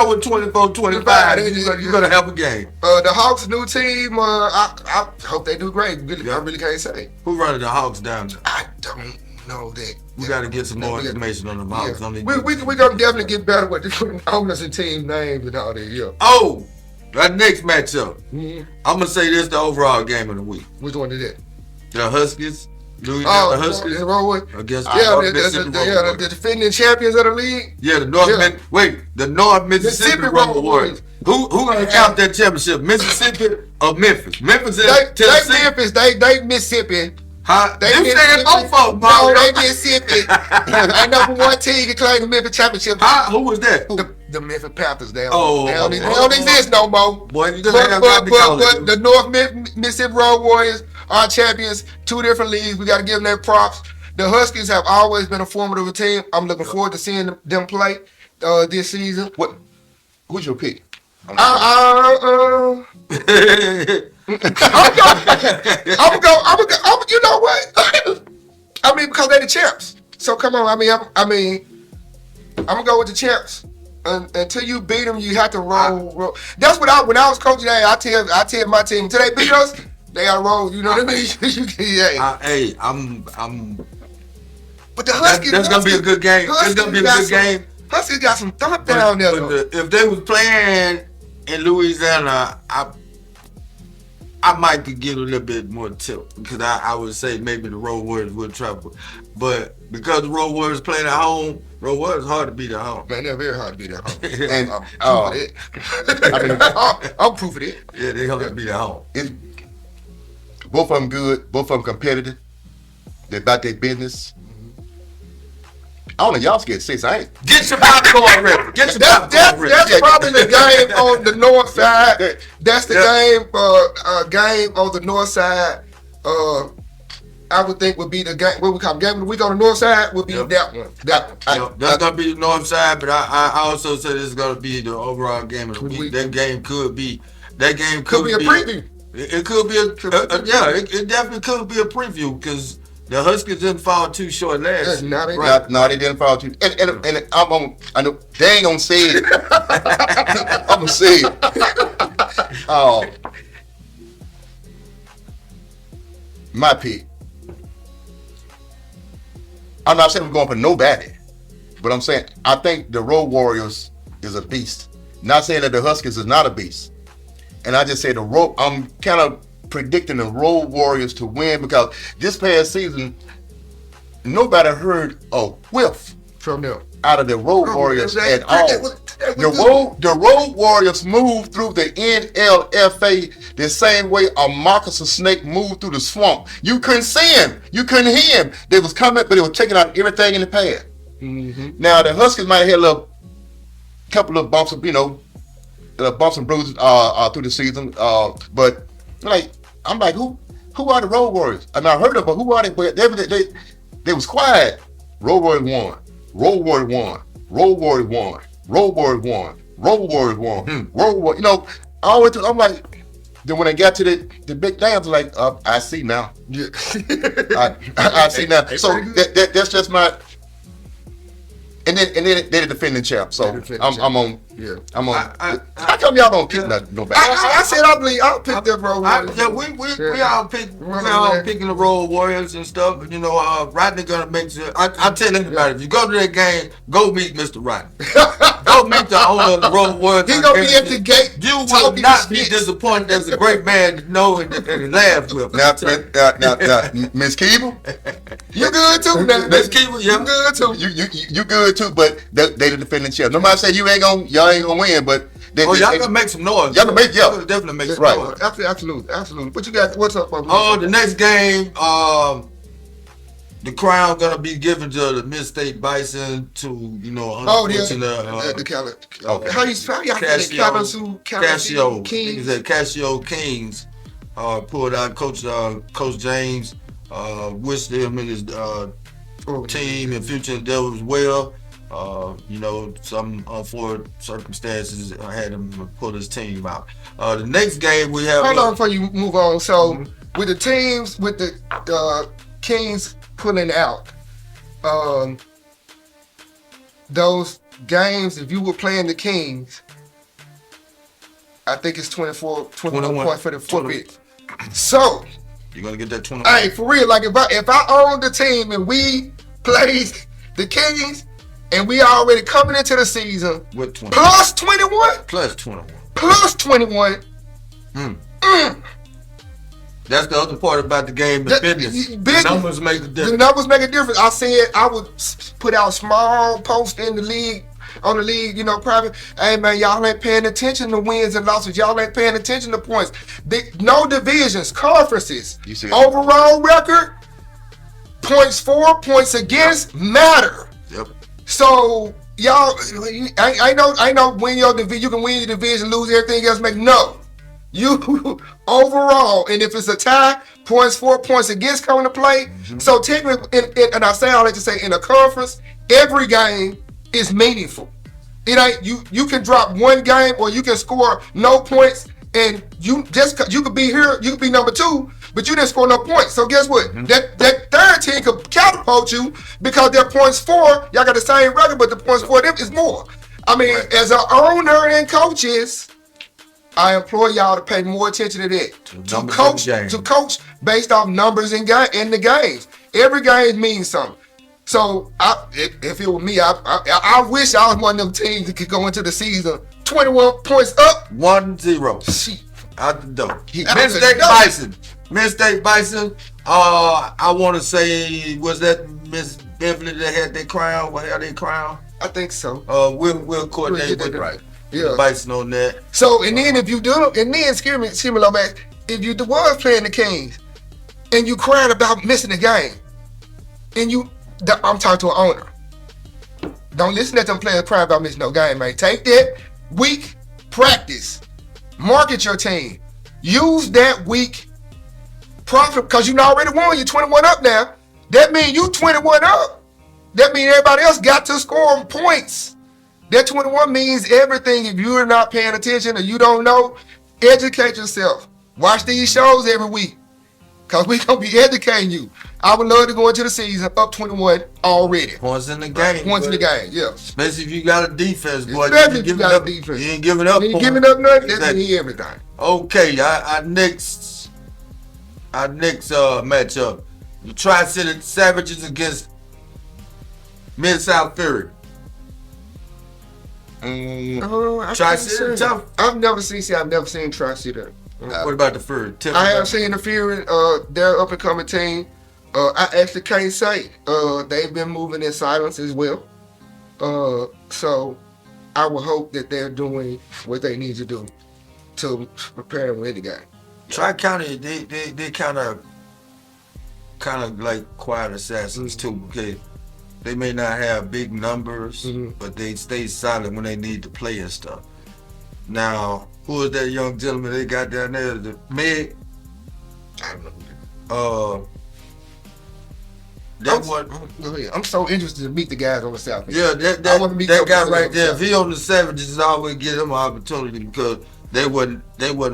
with 24, 25, you're gonna have a game. The Hawks' new team, I hope they do great. I really can't say. Who running the Hawks down there? I don't know that. We got to get some more information on the Hawks. We're going to definitely get better with the owners and team names and all that, yeah. Oh, that next matchup. I'm going to say this the overall game of the week. Which one is it? The Huskies. Louisiana Huskies against the defending champions of the league. Yeah, the North Mississippi Road Warriors. Who gonna count that championship? Mississippi or Memphis? Memphis and Tennessee. Memphis. They Mississippi. Huh? They Mississippi. Ain't number one team can claim the Memphis championship. Who was that? The Memphis Panthers. They don't exist no more. Boy, but the North Mississippi Road Warriors are champions. 2 different leagues. We got to give them their props. The Huskies have always been a formidable team. I'm looking forward to seeing them play this season. Who's your pick? I'm gonna go. You know what? I mean, because they're the champs. So come on. I'm gonna go with the champs. Until you beat them, you have to roll. That's what when I was coaching. I tell my team until they beat us, they gotta roll. You know what I mean? I'm. But the Huskies. That's gonna be a good game. It's gonna be a good game. Huskies got some thump down there. But if they was playing in Louisiana, I might could get a little bit more tilt because I would say maybe the Road Warriors would travel, but because the Road Warriors playing at home, Road Warriors hard to beat at home. Man, they're very hard to beat at home. And I'm proof of it. Yeah, they hard to beat at home. Both of them good. Both of them competitive. They're about their business. I don't know. Y'all scared 6. I ain't. Get your popcorn ready. Get your popcorn ready. That's probably the game on the north side. That's the game on the north side. I would think would be the game. What we call game of the week on the north side would be that one. That's gonna be the north side, but I also said it's gonna be the overall game of the week. That game could be a preview. It could be it definitely could be a preview because the Huskies didn't fall too short last. No, they didn't fall too. And I know they ain't gonna say it. I'm gonna say it. My pick. I'm not saying we're going for nobody, but I'm saying I think the Road Warriors is a beast. Not saying that the Huskies is not a beast. And I just say I'm kind of predicting the Road Warriors to win because this past season, nobody heard a whiff from them out of the Road Warriors at all. The Road Warriors moved through the Nlfa the same way a moccasin snake moved through the swamp. You couldn't see him. You couldn't hear him. They was coming, but they were taking out everything in the path. Mm-hmm. Now, the Huskies might have had a couple of bumps of, bumps and bruises through the season. But, I'm like, who are the Road Warriors? I mean, I heard them, but who are they? But they was quiet. Road Warriors won. Road Warriors won. Road Warriors won. Road Warriors won. Road Warriors won. Road Warriors. I'm like, then when I got to the big dance, I'm like, I see now. Yeah. I see now. So that's just my. And then they're the defending champ. So I'm on. Yeah. I'm on. How come y'all don't pick nobody? I said I'll pick the Road Warriors. We all picking the Road Warriors and stuff. Rodney gonna make sure. I tell anybody, if you go to that game, go meet Mr. Rodney. Go meet the owner of the Road Warriors. He gonna be at the gate. You will not be disappointed. There's a great man to know and laugh with. Now, Miss Keeble, you good too. Miss Keeble, you good too. You good too, but they the defending champ. Nobody said y'all ain't gonna win, but y'all gonna make some noise. Y'all gonna definitely make some noise. Absolutely. What you got? What's up? The next game, the crown gonna be given to the Mid-State Bison to how you spell Casio Kings? Casio Kings pulled out Coach James. Wish him and his team and future endeavors well. Some unfortunate circumstances had him pull his team out. The next game we have. Hold on before you move on. So with the teams, with the Kings pulling out, those games, if you were playing the Kings, I think it's 21 points for the forfeit. So you're gonna get that 21. Hey, for real, like if I own the team and we played the Kings and we already coming into the season with 20 plus 21, plus 21. That's the other part about the game of business. The numbers make a difference. The numbers make a difference. I said I would put out small posts in the league, on the league, private. Hey man, y'all ain't paying attention to wins and losses. Y'all ain't paying attention to points. No divisions, conferences. Overall record, points for, points against matter. Yep. So y'all, I know win your division. You can win your division, lose everything else. You overall, and if it's a tie, points for, points against come into play. Mm-hmm. So technically, and I say all that to say, in a conference, every game is meaningful. It ain't you can drop one game or you can score no points, and you could be here, you could be number 2, but you didn't score no points. So guess what? Mm-hmm. That third team could catapult you because their points for, y'all got the same record, but the points for them is more. I mean, as an owner and coaches, I implore y'all to pay more attention to that. To coach based off numbers in the games. Every game means something. So if it were me, I wish I was one of them teams that could go into the season 21 points up. 1-0. Shit. Out the door. Mid-State Bison. I want to say, was that Miss Beverly that had their crown? What had their crown? I think so. We'll coordinate with right. Yeah. Bison on that. So and then if you do, and then excuse me, Lomax, if you was playing the Kings and you cried about missing the game, and I'm talking to an owner, Don't listen to them players crying about missing no game, man. Take that week, practice, market your team, use that week, profit, because you already won. You're 21 up now. That means you 21 up. That means everybody else got to score points. That 21 means everything. If you're not paying attention or you don't know, educate yourself. Watch these shows every week, because we're going to be educating you. I would love to go into the season up 21 already. Points in the game. Points in the game, yeah. Especially if you got a defense, boy. Especially if you got a defense. You ain't giving up. You ain't giving up nothing. That means everything. Okay, our next matchup, the Tri-City Savages against Mid-South Fury. Tri-City tough. I've never seen Tri-City. What about the Fury? I have seen the Fury. They're up and coming team. I actually can't say. They've been moving in silence as well. So I would hope that they're doing what they need to do to prepare to win the game. Tri-County, they kind of like quiet assassins too, because they may not have big numbers, but they stay silent when they need to play and stuff. Now, who is that young gentleman they got down there? The Meg? I don't know. That one. I'm so interested to meet the guys on the South. Yeah, that guy right there. If he on the Savages, I always give him an opportunity because they wasn't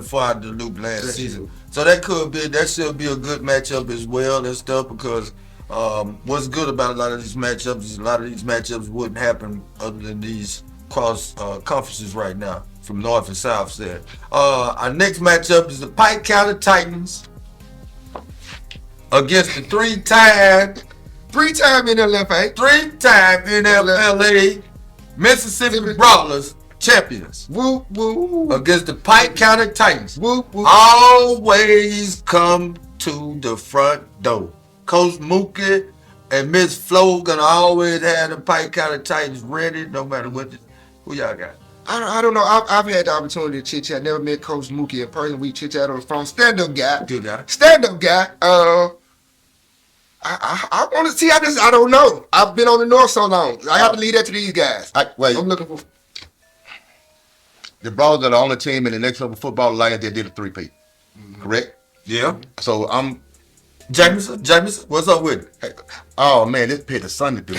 far to Luke last season. So that should be a good matchup as well and stuff, because what's good about a lot of these matchups is a lot of these matchups wouldn't happen other than these cross conferences right now from North and South side. Our next matchup is the Pike County Titans against the three-time Nlfa, Mississippi Brawlers champions. Woo woo. Against the Pike County Titans. Woo woo. Always come to the front door. Coach Mookie and Miss Flo gonna always have the Pike County Titans ready, no matter what. Who y'all got? I don't know. I've had the opportunity to chit chat. Never met Coach Mookie in person. We chit chat on the phone. Stand up guy. Good guy. Stand up guy. I want to see. I don't know. I've been on the North so long. I have to leave that to these guys. I'm looking for. The Brawlers are the only team in the next level football alliance that did a three-peat. Correct? Yeah. So I'm Jameson, what's up with it? Hey, oh man, this pit is Sunday dude.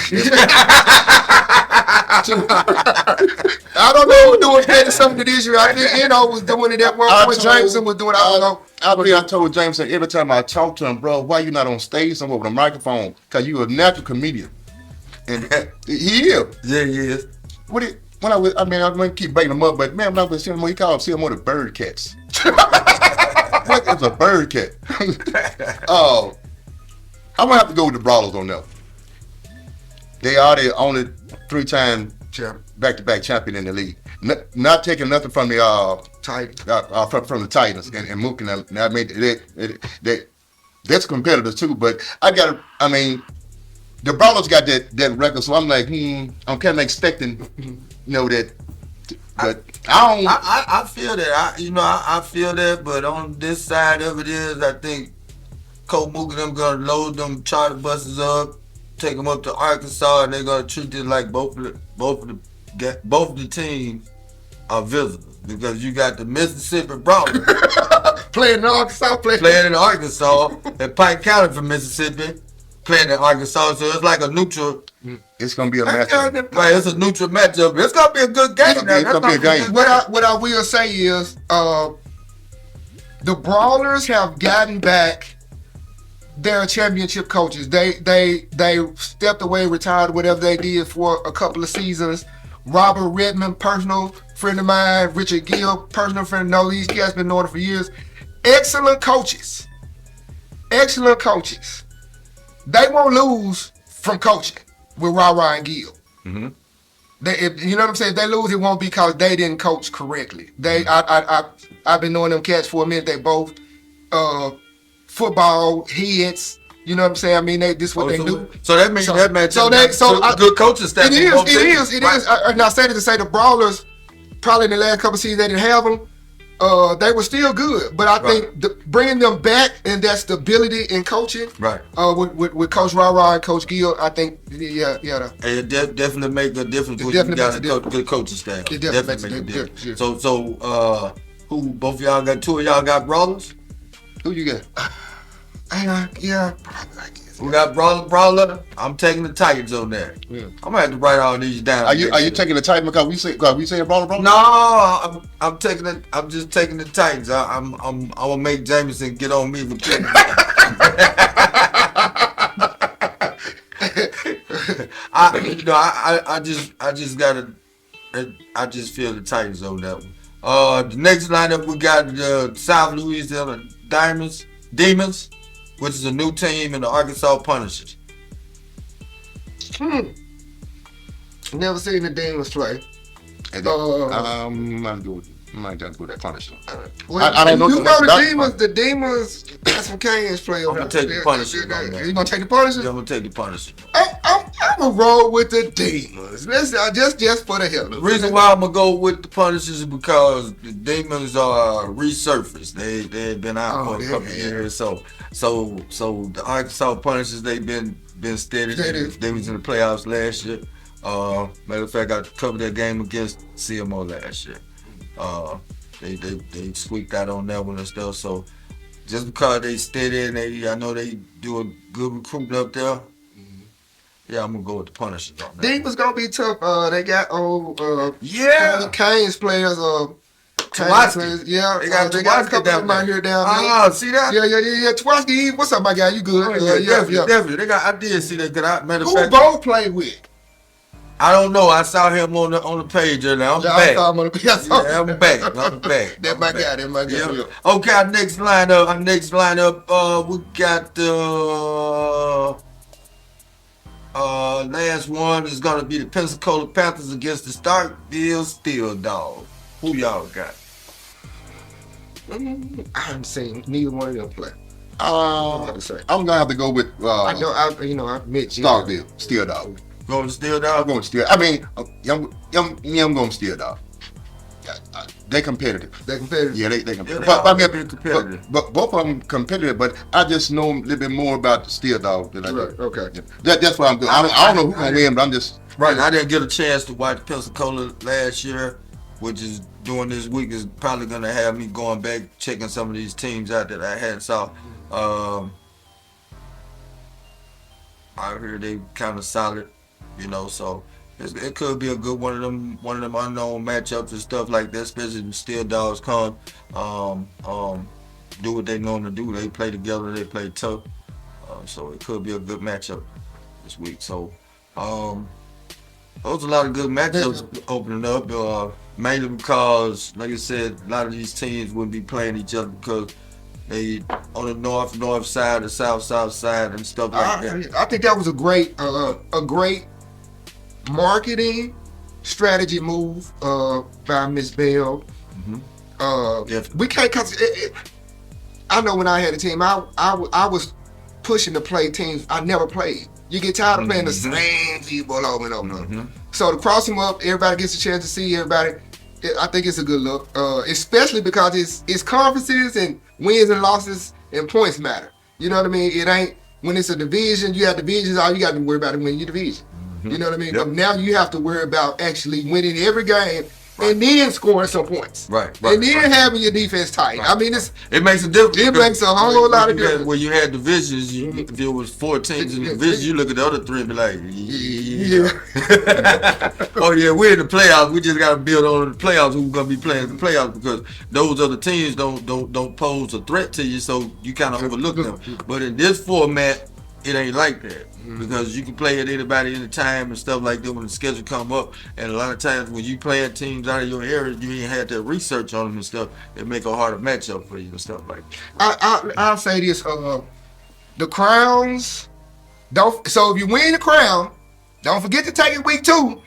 I don't know who doing that something this year. I think Eno was doing it at one point. Jameson was doing it. I don't know. I told Jameson every time I talk to him, bro, why you not on stage somewhere with a microphone? Because you a natural comedian. And he is. Yeah, he is. I'm going to keep baiting him up, but man, when I was seeing him, he called him one of the bird cats. What is a bird cat? I'm going to have to go with the Brawlers on that. They are the only three-time back-to-back champion in the league. Not taking nothing from the from the Titans and Mookie. I mean, that's competitors too. But the Brawlers got that record, so I'm like, I'm kind of expecting, that. But I feel that. I feel that. But on this side of it is, I think Coach Mookie them gonna load them charter buses up, take them up to Arkansas, and they're gonna treat it like both of the teams are visitors, because you got the Mississippi Brawlers playing in Arkansas, playing in Arkansas, and Pike County from Mississippi playing in Arkansas. So it's like a neutral. It's gonna be a matchup. Right, it's a neutral matchup. It's gonna be a good game. It's gonna be a game. What I will say is, the Brawlers have gotten back their championship coaches. They stepped away, retired, whatever they did for a couple of seasons. Robert Redmond, personal friend of mine. Richard Gill, personal friend. No, these guys been knowing it for years. Excellent coaches. Excellent coaches. They won't lose from coaching with Ra and Gill. Mm-hmm. You know what I'm saying? If they lose, it won't be because they didn't coach correctly. I've been knowing them cats for a minute. They both football heads. You know what I'm saying? I mean, this what they do. So that means that matchup. Good coaching staff. It is. And I said it to say the Brawlers, probably in the last couple of seasons they didn't have them. They were still good, but I think bringing them back and that stability in coaching, Right. With Coach Ra and Coach Gill, I think, It definitely make a difference when you definitely got makes a a good coaching staff. It Definitely definitely make a makes a difference. difference, So, who both of y'all got? Two of y'all got brawlers. Who you got? probably, I guess. We got brawler. I'm taking the Titans on that. Yeah. I'm gonna have to write all these down. Are you taking the Titan because we say brawler? No, I'm taking it. I'm just taking the Titans. I'm gonna make Jameson get on me for picking. I just feel the Titans on that one. The next lineup we got the South Louisiana Demons, which is a new team, and the Arkansas Punishers. Never seen the Demons play. And then, I might just go that Punisher. I don't know. You know the Demons got some Canes play I'm over gonna take the Punishers on that. You gonna take the Punishers? I'm gonna take the Punishers. I'm gonna roll with the Demons. Let's just for the hell of it. The reason why I'm gonna go with the Punishers is because the Demons are resurfaced. They've been out for a couple of years. So the Arkansas Punishers, they've been steady. They was in the playoffs last year. Matter of fact, I covered that game against CMO last year. They squeaked out on that one and stuff. So just because they steady and I know they do a good recruitment up there. Yeah, I'm gonna go with the Punishers on that. Demons gonna be tough. They got Canes players. Twaski. Yeah, They got they got a Twaski couple of them out here down there. See that? Yeah. Twaski, what's up, my guy? You good? Definitely. I did see that. Matter of Who fact, Bo play with? I don't know. I saw him on the page earlier. I'm back. I'm back. That's my guy. Yeah. Okay, our next lineup. We got the last one is gonna be the Pensacola Panthers against the Starkville Steel Dogs. Who y'all got? I haven't seen neither one of them play. I'm gonna have to go with I met you. Starkville Steel Dog. Going to Steel I'm Dog? going Steel. I mean, I'm going Steel Dog. They competitive. They're competitive. Yeah, they competitive. They're competitive. But both of them competitive. But I just know a little bit more about the Steel Dog than I do. Right. Okay. That's what I'm doing. I don't know who's gonna win, but I'm just Right. I didn't get a chance to watch Pensacola last year, which is doing this week is probably gonna have me going back checking some of these teams out that I hadn't saw. I heard they kind of solid, so it could be a good one of them unknown matchups and stuff like that. Especially when Steel Dogs come, do what they normally do. They play together. They play tough. So it could be a good matchup this week. So those are a lot of good matchups opening up. Mainly because, like I said, a lot of these teams wouldn't be playing each other because they on the north side, the south side, and stuff like that. I think that was a great marketing strategy move by Miss Bell. We can't, cause I know when I had a team, I was pushing to play teams I never played. You get tired of playing the same people over and over. So to cross them up, everybody gets a chance to see everybody. I think it's a good look, especially because it's conferences and wins and losses and points matter. You know what I mean? It ain't when it's a division. You have divisions. All you got to worry about is winning your division. You know what I mean? Yep. But now you have to worry about actually winning every game. And then scoring some points. Right. And then having your defense tight. I mean, it makes a difference. It makes a whole lot of difference. When you had divisions, if there was 4 teams in the division, you look at the other 3 and be like, oh yeah, we're in the playoffs. We just got to build on the playoffs. Who's gonna be playing in the playoffs because those other teams don't pose a threat to you, so you kind of overlook them. But in this format, it ain't like that. Because you can play at anybody anytime and stuff like that when the schedule come up. And a lot of times when you play teams out of your area, you ain't had that research on them and stuff. It make a harder matchup for you and stuff like that. I'll say this: the crowns don't. So if you win the crown, don't forget to take it week 2.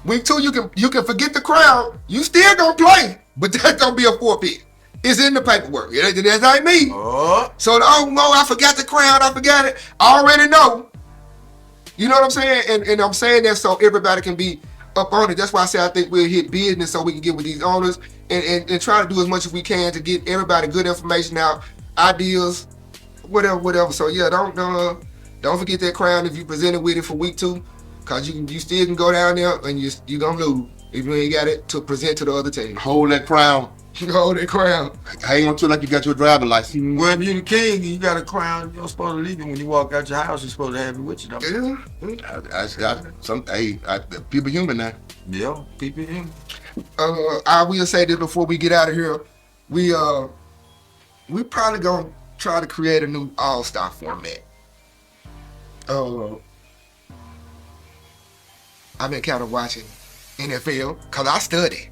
Week 2, you can forget the crown. You still gonna play, but that's gonna be a forfeit. It's in the paperwork. That's like me. So I forgot the crown. I forgot it. I already know. You know what I'm saying? And I'm saying that so everybody can be up on it. That's why I say I think we'll hit business so we can get with these owners and try to do as much as we can to get everybody good information out, ideas, whatever. So yeah, don't forget that crown if you presented with it for week 2, cause you still can go down there and you gonna lose if you ain't got it to present to the other team. Hold that crown. Hold that crown. Hang on to it like you got your driver's license. Well, if you're the king, you got a crown. You're supposed to leave it when you walk out your house. You're supposed to have it with you. Though. People human now. Yeah, people in. I will say this before we get out of here. We probably gonna try to create a new all-star format. I've been kind of watching NFL because I study.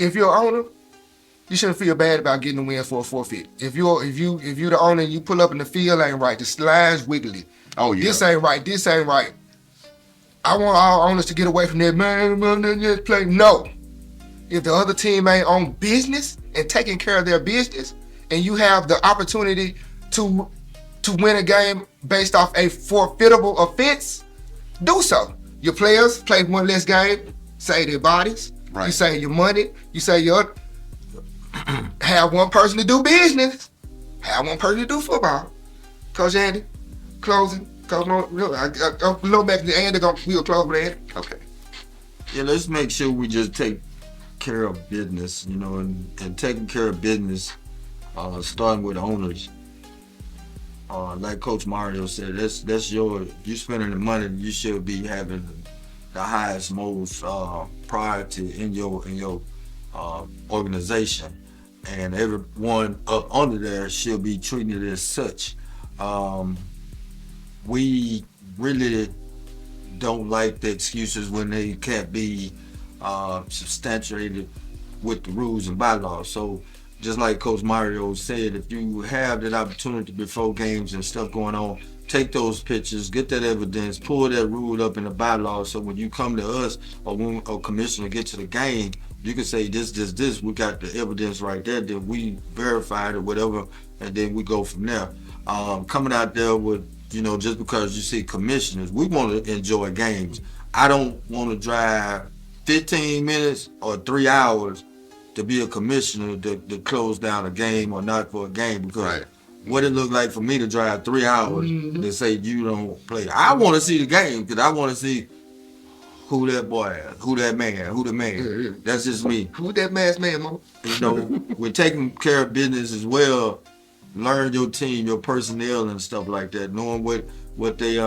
If you're an owner, you shouldn't feel bad about getting a win for a forfeit. If you're the owner and you pull up and the field ain't right, the line's wiggly. Oh yeah. This ain't right. I want all owners to get away from that, man, just play. No. If the other team ain't on business and taking care of their business, and you have the opportunity to win a game based off a forfeitable offense, do so. Your players play one less game, save their bodies. Right. You save your money. You save your have one person to do business. Have one person to do football. Coach Andy, closing. Coach, look back to Andy. We'll close with Andy. Okay. Yeah, let's make sure we just take care of business, and taking care of business, starting with owners. Like Coach Mario said, that's you spending the money, you should be having the highest, most priority in your organization, and everyone up under there should be treating it as such. We really don't like the excuses when they can't be substantiated with the rules and bylaws. So just like Coach Mario said, if you have that opportunity before games and stuff going on, take those pictures, get that evidence, pull that rule up in the bylaws, so when you come to us or when a commissioner get to the game, you can say this, we got the evidence right there that we verified or whatever, and then we go from there. Coming out there with, just because you see commissioners, we want to enjoy games. I don't want to drive 15 minutes or 3 hours to be a commissioner to close down a game or not for a game, because Right. what it look like for me to drive 3 hours to say you don't play. I want to see the game because I want to see who that boy is, who that man, who the man. Yeah. That's just me. Who that masked man, Mo? We're taking care of business as well. Learn your team, your personnel and stuff like that. Knowing what they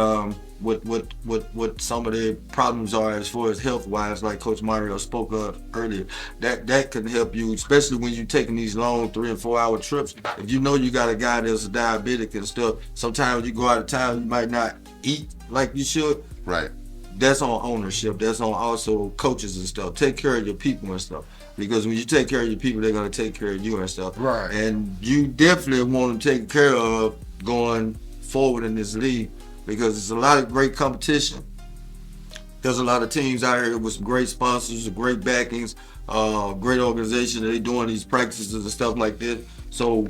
what some of their problems are as far as health wise, like Coach Mario spoke of earlier. That can help you, especially when you're taking these long 3 and 4 hour trips. If you know you got a guy that's a diabetic and stuff, sometimes you go out of town, you might not eat like you should. Right. That's on ownership. That's on also coaches and stuff. Take care of your people and stuff. Because when you take care of your people, they're going to take care of you and stuff. Right. And you definitely want to take care of going forward in this league, because there's a lot of great competition. There's a lot of teams out here with some great sponsors, great backings, great organization. They're doing these practices and stuff like that. So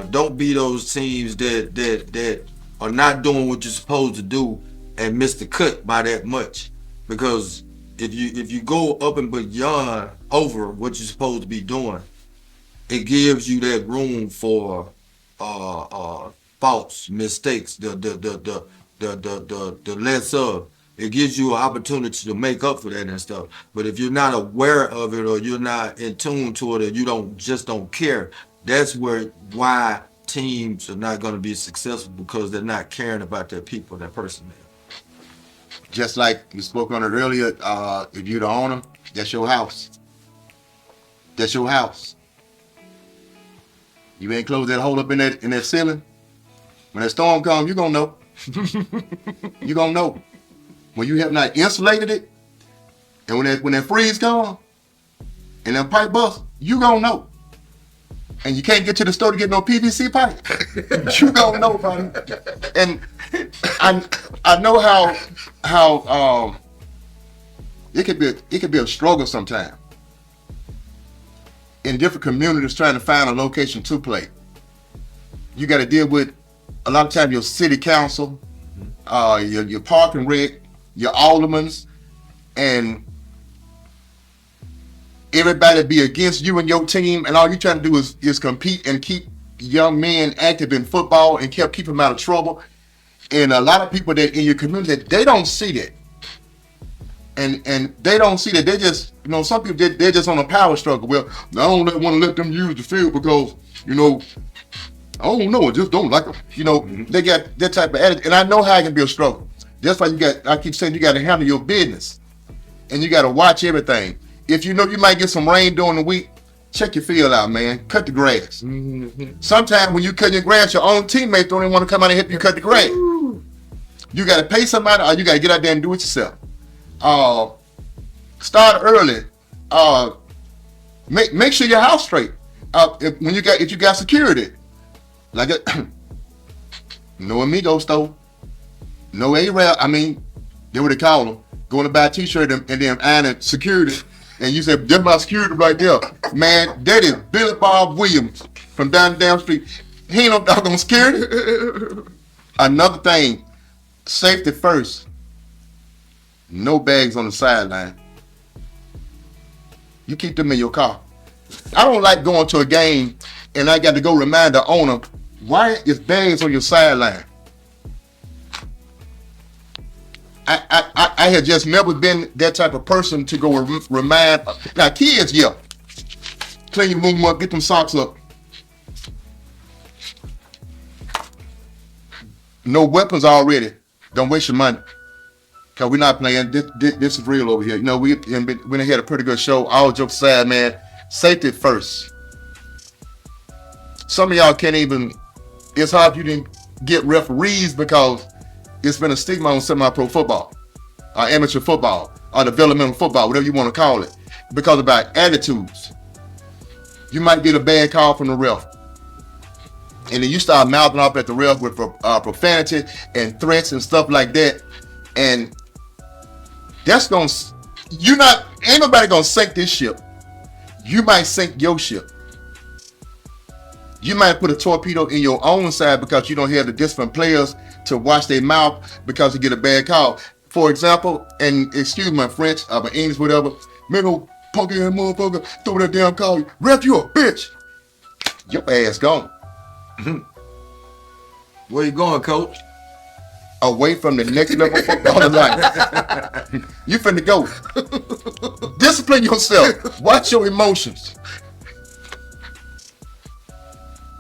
don't be those teams that are not doing what you're supposed to do and miss the cut by that much. Because if you go up and beyond over what you're supposed to be doing, it gives you that room for faults, mistakes, the less of. It gives you an opportunity to make up for that and stuff. But if you're not aware of it, or you're not in tune to it, or you don't care, that's why teams are not going to be successful, because they're not caring about their people, their personnel. Just like we spoke on it earlier, if you're the owner, that's your house. That's your house. You ain't closed that hole up in that ceiling. When that storm comes, you're gonna know. You're gonna know. When you have not insulated it, and when that freeze comes, and that pipe bust, you gonna know. And you can't get to the store to get no PVC pipe. You gonna know, buddy. And I know how it could be a struggle sometimes in different communities trying to find a location to play. You got to deal with a lot of times your city council, your park and rec, your aldermans, and everybody be against you and your team, and all you trying to do is compete and keep young men active in football and keep them out of trouble. And a lot of people that in your community, they don't see that. And they don't see that. They just, some people, they're just on a power struggle. Well, I don't want to let them use the field because, I don't know, I just don't like them. They got that type of attitude. And I know how it can be a struggle. That's why I keep saying you got to handle your business. And you got to watch everything. If you know you might get some rain during the week, check your field out, man. Cut the grass. Sometimes when you cut your grass, your own teammates don't even want to come out and help you cut the grass. You got to pay somebody or you got to get out there and do it yourself. Start early. Make sure your house straight. If you got security, like no amigos though, no A-Rap. I mean, they what they call them. Going to buy a T-shirt and then iron security, and you say that's my security right there, man. That is Billy Bob Williams from down the street. He ain't no doggone security. Another thing, safety first. No bags on the sideline. You keep them in your car. I don't like going to a game and I got to go remind the owner, why is bags on your sideline? I had just never been that type of person to go remind. Now kids, yeah. Clean your room up, get them socks up. No weapons already. Don't waste your money. Cause we're not playing. This is real over here. We had a pretty good show. All jokes aside, man. Safety first. Some of y'all can't even. It's hard if you didn't get referees because it's been a stigma on semi-pro football, or amateur football, or developmental football, whatever you want to call it, because of our attitudes. You might get a bad call from the ref, and then you start mouthing off at the ref with profanity and threats and stuff like that, and that's ain't nobody gonna sink this ship. You might sink your ship. You might put a torpedo in your own side because you don't have the disciplined players to watch their mouth because you get a bad call. For example, and excuse my French, or my English, whatever, man, old punk ass motherfucker, throw that damn call. Ref, you a bitch. Your ass gone. Where you going, coach? Away from the next level of football in life. You finna go. Discipline yourself. Watch your emotions.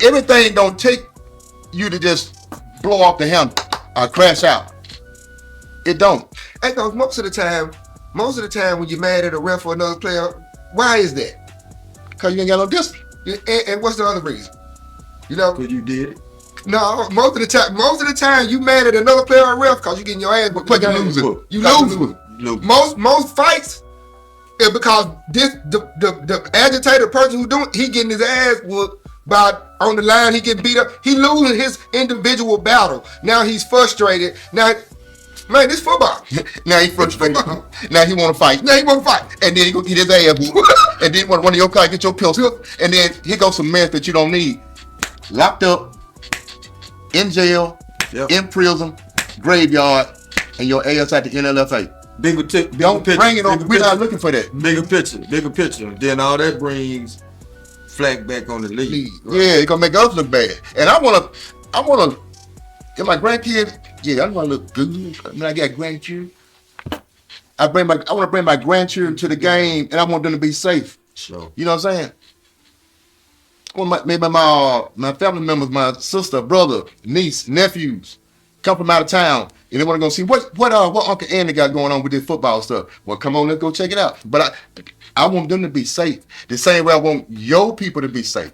Everything don't take you to just blow off the handle or crash out. It don't. And most of the time when you're mad at a ref or another player, why is that? Because you ain't got no discipline. And what's the other reason? Because you did it. No, most of the time you mad at another player or ref because you getting your ass whooped. You lose. Most fights is because the agitated person who doing he getting his ass whooped by on the line, he getting beat up. He losing his individual battle. Now he's frustrated. Now, man, this football. Now he frustrated. Now he want to fight. And then he go get his ass whooped. And then one of your cars get your pistol. And then here goes some mess that you don't need. Locked up, in jail, in prison, graveyard, and your ass at the Nlfa. Don't bring it on. We're not looking for that. Bigger picture. Then all that brings flag back on the league. Right? Yeah, it's gonna make us look bad. And I wanna, get my grandkids. Yeah, I wanna look good. When I got grandchildren, I want to bring my grandchildren to the game, and I want them to be safe. Sure. You know what I'm saying? Well, maybe my family members, my sister, brother, niece, nephews, come from out of town, and they want to go see what Uncle Andy got going on with this football stuff. Well, come on, let's go check it out. But I want them to be safe the same way I want your people to be safe.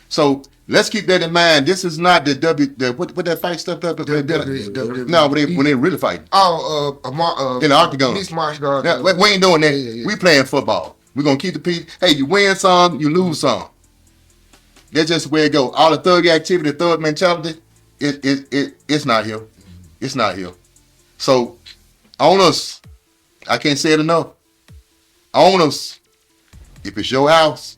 So let's keep that in mind. This is not what that fight stuff. No, when they really fight. In the octagon. Mixed martial arts. Yeah, we ain't doing that. Yeah. We playing football. We're gonna keep the peace. Hey, you win some, you lose some. That's just where it goes. All the thug activity, thug mentality, it's not here. It's not here. So, on us, I can't say it enough. On us, if it's your house,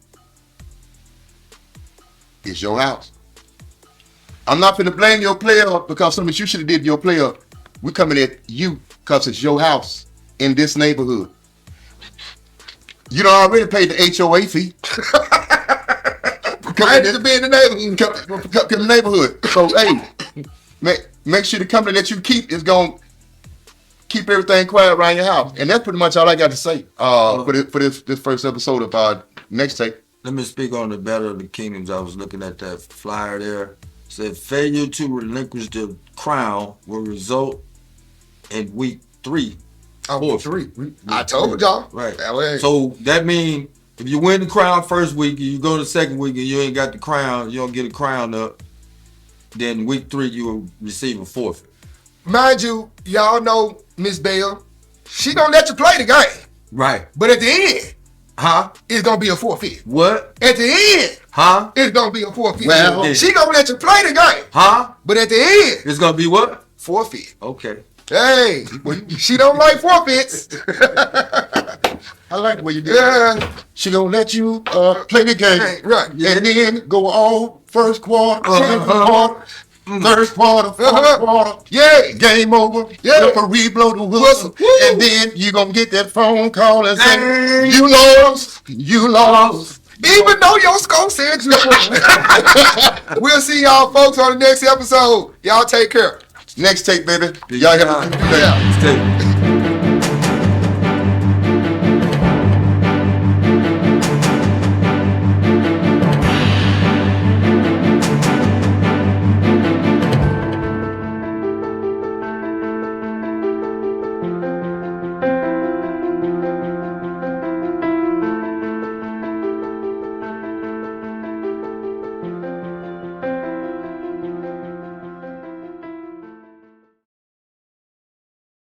it's your house. I'm not finna blame your player because something you should have did to your player. We coming at you because it's your house in this neighborhood. You done already paid the HOA fee. I need to be in the neighborhood. Come in the neighborhood. So hey, make sure the company that you keep is gonna keep everything quiet around your house. And that's pretty much all I got to say for this first episode of Next Take. Let me speak on the Battle of the Kingdoms. I was looking at that flyer there. It said failure to relinquish the crown will result in week 3. Oh, 3. I told y'all. Right. That way. So that means if you win the crown first week and you go to the second week and you ain't got the crown, you don't get a crown up, then week 3 you will receive a forfeit. Mind you, y'all know Miss Bell. She gonna let you play the game. Right. But at the end, Huh? it's gonna be a forfeit. What? At the end, Huh? it's gonna be a forfeit. Well, she gonna let you play the game. Huh? But at the end, It's gonna be what? forfeit. Okay. Hey, she don't like forfeits. I like the way you did. Yeah, She gonna let you play the game, right. and then go all first quarter, second quarter, third quarter, fourth quarter. Yeah. Game over. Yeah. Referee blow the whistle, Woo. and then you gonna get that phone call and say you lost. You lost. Even though your score said you won. We'll see y'all folks on the next episode. Y'all take care. Next take, baby. Y'all have a good day. Stay.